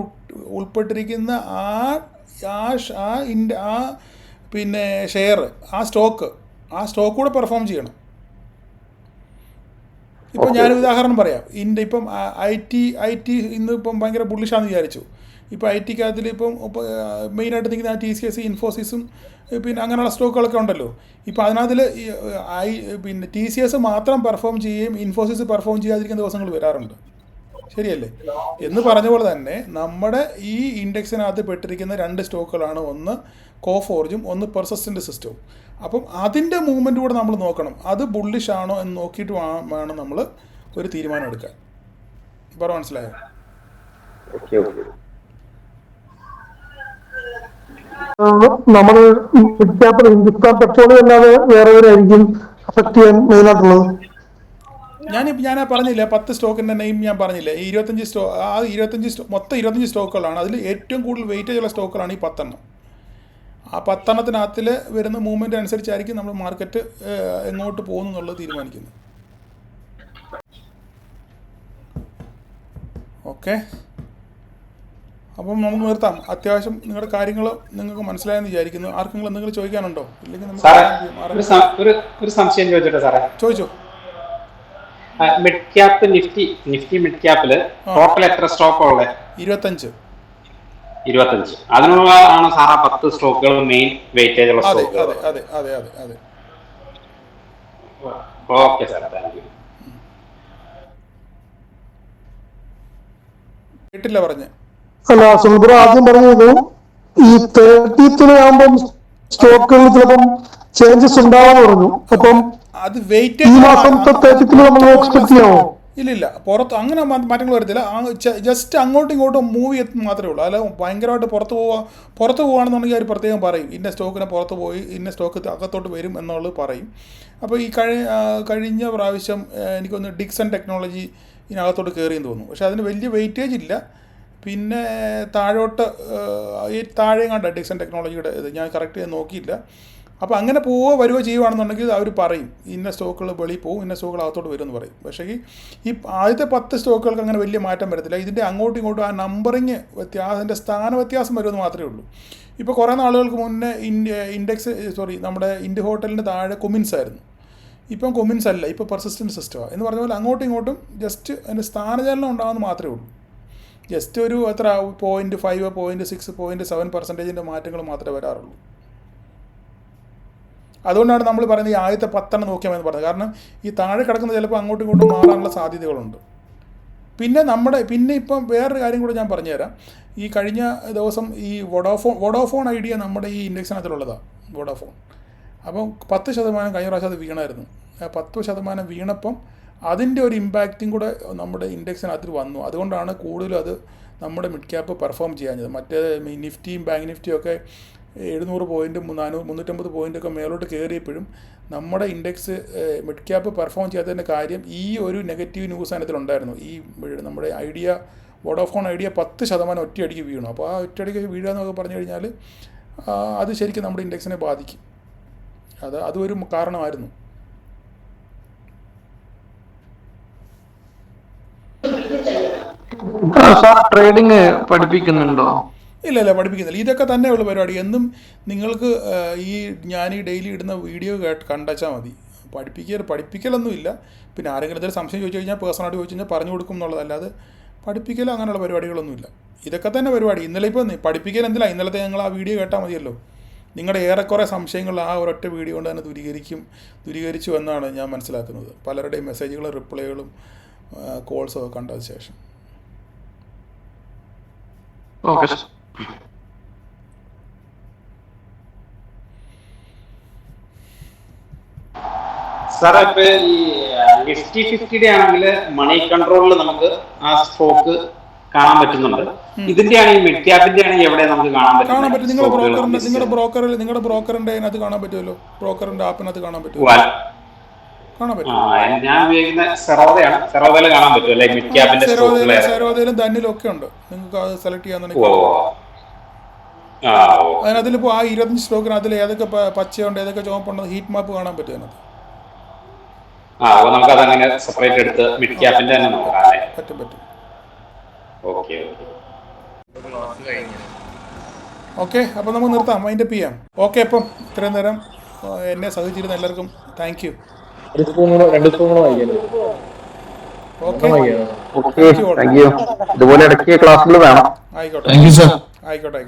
ഉൾപ്പെട്ടിരിക്കുന്ന പിന്നെ ഷെയർ, ആ സ്റ്റോക്ക് കൂടെ പെർഫോം ചെയ്യണം. ഇപ്പോൾ ഞാനൊരു ഉദാഹരണം പറയാം. ഇപ്പം ഐ ടി ഇന്ന് ഇപ്പം ഭയങ്കര ബുള്ളിഷാന്ന് വിചാരിച്ചു. ഇപ്പോൾ IT-ക്കകത്തിൽ ഇപ്പം മെയിനായിട്ട് നിൽക്കുന്ന TCS, ഇൻഫോസിസും പിന്നെ അങ്ങനെയുള്ള സ്റ്റോക്കുകളൊക്കെ ഉണ്ടല്ലോ. ഇപ്പോൾ അതിനകത്തിൽ പിന്നെ TCS മാത്രം പെർഫോം ചെയ്യുകയും ഇൻഫോസിസ് പെർഫോം ചെയ്യാതിരിക്കുന്ന ദിവസങ്ങൾ വരാറുണ്ട്. ശരിയല്ലേ? എന്ന് പറഞ്ഞ പോലെ തന്നെ നമ്മുടെ ഈ ഇൻഡെക്സിനകത്ത് പെട്ടിരിക്കുന്ന 2 സ്റ്റോക്കുകളാണ്, ഒന്ന് കോഫോർജും ഒന്ന് പെർസിസ്റ്റൻ്റ് സിസ്റ്റവും. അപ്പം അതിൻ്റെ മൂവ്മെൻറ്റ് കൂടെ നമ്മൾ നോക്കണം. അത് ബുള്ളിഷ് ആണോ എന്ന് നോക്കിയിട്ട് വേണം നമ്മൾ ഒരു തീരുമാനം എടുക്കാൻ. ഇപ്പോൾ മനസ്സിലായോ? നമ്മൾ ഹിന്ദുസ്ഥാൻ പെട്രോളിയം അല്ലാതെ വേറെ ആയിരിക്കും അഫക്ട് ചെയ്യാൻ മെയിനായിട്ടുള്ളത്. ഞാൻ പറഞ്ഞില്ല 10 സ്റ്റോക്കിൻ്റെ നെയിം ഞാൻ പറഞ്ഞില്ല. ഈ 25 മൊത്തം 25 സ്റ്റോക്കുകളാണ്. അതിൽ ഏറ്റവും കൂടുതൽ വെയിറ്റേജ് ഉള്ള സ്റ്റോക്കുകളാണ് ഈ 10 എണ്ണം. ആ 10 എണ്ണത്തിനകത്തിൽ വരുന്ന മൂവ്മെൻറ്റ് അനുസരിച്ചായിരിക്കും നമ്മൾ മാർക്കറ്റ് എങ്ങോട്ട് പോകുന്നു എന്നുള്ളത് തീരുമാനിക്കുന്നത്. ഓക്കെ, അപ്പം നമുക്ക് നിർത്താം. അത്യാവശ്യം നിങ്ങളുടെ കാര്യങ്ങൾ നിങ്ങൾക്ക് മനസ്സിലായെന്ന് വിചാരിക്കുന്നു. ആർക്കെങ്കിലും എന്തെങ്കിലും ചോദിക്കാനുണ്ടോ? ഇല്ലെങ്കിൽ ഒരു സംശയം ചോദിച്ചോട്ടെ സാറേ? ചോദിച്ചോ. മിഡ് ക്യാപ്പ് നിഫ്റ്റി മിഡ് ക്യാപ്പില് ടോട്ടൽ എത്ര സ്റ്റോക്ക് ഉള്ളത്? 25. അതിനുള്ളതാണ് സാറാ 10 സ്റ്റോക്കുകൾ മെയിൻ വെയിറ്റേജ് ഉള്ള സ്റ്റോക്കുകൾ. അതെ. Okay sir, thank you. കേട്ടില്ല പറഞ്ഞേ. അല്ല, സുൽബ്ര ആദ്യം പറഞ്ഞത് ഈ 30th ആകുമ്പം സ്റ്റോക്കുകളിൽ ചിലപ്പം ചേഞ്ചസ് ഉണ്ടാവാന്ന് പറഞ്ഞു. അപ്പം അത് വെയിറ്റേജ് ഈ മാസത്തെ 30th നമ്മൾ എക്സ്പെക്ട് ചെയ്യാമോ? ഇല്ല, പുറത്ത് അങ്ങനെ മാറ്റങ്ങൾ വരത്തില്ല. ജസ്റ്റ് അങ്ങോട്ടും ഇങ്ങോട്ടും മൂവ് ചെയ്ത് മാത്രമേ ഉള്ളൂ. അല്ല ഭയങ്കരമായിട്ട് പുറത്ത് പോകുകയാണെന്നുണ്ടെങ്കിൽ അവർ പ്രത്യേകം പറയും ഇന്ന സ്റ്റോക്കിനെ പുറത്ത് പോയി ഇന്ന സ്റ്റോക്ക് അകത്തോട്ട് വരും എന്നുള്ളത് പറയും. അപ്പോൾ ഈ കഴിഞ്ഞ പ്രാവശ്യം എനിക്കൊന്ന് ഡിക്സൺ ടെക്നോളജി ഇതിനകത്തോട്ട് കയറിയെന്ന് തോന്നുന്നു. പക്ഷേ അതിന് വലിയ വെയിറ്റേജ് ഇല്ല. പിന്നെ താഴോട്ട് ഈ താഴെ കണ്ട ഡിക്സൺ ടെക്നോളജിയുടെ ഇത് ഞാൻ കറക്റ്റ് നോക്കിയില്ല. അപ്പോൾ അങ്ങനെ വരുവോ ചെയ്യുകയാണെന്നുണ്ടെങ്കിൽ അവർ പറയും ഇന്ന സ്റ്റോക്കുകൾ വെളിയിൽ പോകും, ഇന്ന സ്റ്റോക്കുകൾ അകത്തോട്ട് വരും എന്ന് പറയും. പക്ഷേ ഈ ആദ്യത്തെ 10 സ്റ്റോക്കുകൾക്ക് അങ്ങനെ വലിയ മാറ്റം വരത്തില്ല. ഇതിൻ്റെ അങ്ങോട്ടും ഇങ്ങോട്ടും ആ നമ്പറിങ് അതിൻ്റെ സ്ഥാന വ്യത്യാസം വരുമെന്ന് മാത്രമേ ഉള്ളൂ. ഇപ്പോൾ കുറേ നാളുകൾക്ക് മുന്നേ നമ്മുടെ ഇന്ത്യ ഹോട്ടലിൻ്റെ താഴെ കൊമിൻസ് ആയിരുന്നു. ഇപ്പം കൊമിൻസ് അല്ല, ഇപ്പോൾ പെർസിസ്റ്റൻറ്റ് സിസ്റ്റമാണ്. എന്ന് പറഞ്ഞ പോലെ അങ്ങോട്ടും ഇങ്ങോട്ടും ജസ്റ്റ് അതിൻ്റെ സ്ഥാനചലനം ഉണ്ടാകുമെന്ന് മാത്രമേ ഉള്ളൂ. ജസ്റ്റ് ഒരു 0.5, 0.6, 0.7% മാറ്റങ്ങൾ മാത്രമേ വരാറുള്ളൂ. അതുകൊണ്ടാണ് നമ്മൾ പറയുന്നത് ഈ ആദ്യത്തെ 10 എണ്ണം നോക്കിയാൽ മതി പറഞ്ഞത്. കാരണം ഈ താഴെ കിടക്കുന്നത് ചിലപ്പോൾ അങ്ങോട്ടും ഇങ്ങോട്ടും മാറാനുള്ള സാധ്യതകളുണ്ട്. പിന്നെ ഇപ്പം വേറൊരു കാര്യം കൂടെ ഞാൻ പറഞ്ഞുതരാം. ഈ കഴിഞ്ഞ ദിവസം ഈ വോഡോഫോൺ ഐഡിയ നമ്മുടെ ഈ ഇൻഡെക്സിനകത്തുള്ളതാണ് വോഡോഫോൺ. അപ്പം 10% കഴിഞ്ഞ പ്രാവശ്യം അത് വീണായിരുന്നു. 10% വീണപ്പം അതിൻ്റെ ഒരു ഇമ്പാക്റ്റും കൂടെ നമ്മുടെ ഇൻഡെക്സിനകത്ത് വന്നു. അതുകൊണ്ടാണ് കൂടുതലും അത് നമ്മുടെ മിഡ് ക്യാപ്പ് പെർഫോം ചെയ്യാഞ്ഞത്. മറ്റേ നിഫ്റ്റിയും ബാങ്ക് നിഫ്റ്റിയും ഒക്കെ 700 പോയിൻറ്റ് 350 പോയിൻ്റൊക്കെ മേലോട്ട് കയറിയപ്പോഴും നമ്മുടെ ഇൻഡെക്സ് മിഡ് ക്യാപ്പ് പെർഫോം ചെയ്യാത്തതിൻ്റെ കാര്യം ഈ ഒരു നെഗറ്റീവ് ന്യൂസ് അതിനകത്തിലുണ്ടായിരുന്നു. ഈ നമ്മുടെ വോഡോഫോൺ ഐഡിയ 10% ഒറ്റയടിക്ക് വീണു. അപ്പോൾ ആ ഒറ്റയടിക്ക് വീഴുക എന്നൊക്കെ പറഞ്ഞു കഴിഞ്ഞാൽ അത് ശരിക്കും നമ്മുടെ ഇൻഡെക്സിനെ ബാധിക്കും. അതൊരു കാരണമായിരുന്നു. ട്രേഡിംഗ് പഠിപ്പിക്കുന്നുണ്ടോ? ഇല്ല, പഠിപ്പിക്കുന്നില്ല. ഇതൊക്കെ തന്നെയുള്ള പരിപാടി. എന്നും നിങ്ങൾക്ക് ഞാൻ ഈ ഡെയിലി ഇടുന്ന വീഡിയോ കണ്ടാച്ചാൽ മതി. പഠിപ്പിക്കലൊന്നുമില്ല. പിന്നെ ആരെങ്കിലും എന്തെങ്കിലും സംശയം ചോദിച്ചു കഴിഞ്ഞാൽ പേഴ്സണായിട്ട് ചോദിച്ചു കഴിഞ്ഞാൽ പറഞ്ഞു കൊടുക്കും എന്നുള്ളതല്ലാതെ പഠിപ്പിക്കൽ അങ്ങനെയുള്ള പരിപാടികളൊന്നുമില്ല. ഇതൊക്കെ തന്നെ പരിപാടി. ഇന്നലെ ഇപ്പോൾ പഠിപ്പിക്കൽ എന്തില്ല, ഇന്നലത്തെ ഞങ്ങൾ ആ വീഡിയോ കേട്ടാൽ മതിയല്ലോ. നിങ്ങളുടെ ഏറെക്കുറെ സംശയങ്ങൾ ആ ഒരൊറ്റ വീഡിയോ കൊണ്ട് തന്നെ ദൂരീകരിച്ചു എന്നാണ് ഞാൻ മനസ്സിലാക്കുന്നത്. പലരുടെയും മെസ്സേജുകളും റിപ്ലൈകളും കോൾസും ഒക്കെ കണ്ടതിന് ശേഷം. ഓക്കെ സാറേ, ഇപ്പൊ ഈ നിഫ്റ്റി 50 ആണെങ്കിൽ മണി കൺട്രോളിൽ നമുക്ക് ആ സ്റ്റോക്ക് കാണാൻ പറ്റുന്നുണ്ട്. ഇതിന്റെ ആണ് ഈ മിഡ് ക്യാപ്പിന്റെ ആണെങ്കിൽ എവിടെ നമുക്ക് കാണാൻ പറ്റും? നിങ്ങളുടെ ബ്രോക്കറിന്റെ അതിനകത്ത് കാണാൻ പറ്റുമല്ലോ. ബ്രോക്കറിന്റെ ആപ്പിനകത്ത് കാണാൻ പറ്റും. ഞാൻ ഉപയോഗിക്കുന്ന സെറോദയിൽ കാണാൻ പറ്റും അല്ലെ? മിഡ് ക്യാപ്പിന്റെ സെറോദയിലും ധന്നിലും ഒക്കെ ഉണ്ട്. നിങ്ങൾക്ക് അത് സെലക്ട് ചെയ്യാന്നുണ്ടെങ്കിൽ അതിനകത്തിലിപ്പോ ആ 25 സ്റ്റോക്കിനകത്തിൽ ഏതൊക്കെ പച്ചയുണ്ട് ഏതൊക്കെ ചുവപ്പുണ്ട് ഹീറ്റ് മാപ്പ് കാണാൻ പറ്റും. അതിനകത്ത് നമുക്ക് അതങ്ങനെ സെപ്പറേറ്റ് എടുത്ത് മിഡ് ക്യാപ്പിന്റെ തന്നെ നോക്കാം. പറ്റും. ഓക്കെ, അപ്പം നമുക്ക് നിർത്താം, വൈൻഡപ്പ് ചെയ്യാം. ഓക്കെ, അപ്പം ഇത്രയും നേരം എന്നെ സഹിച്ചിരുന്ന എല്ലാവർക്കും താങ്ക് യു. ഇതുപോലെ ഇടയ്ക്ക് ക്ലാസ്സുകൾ വേണം. ആയിക്കോട്ടെ.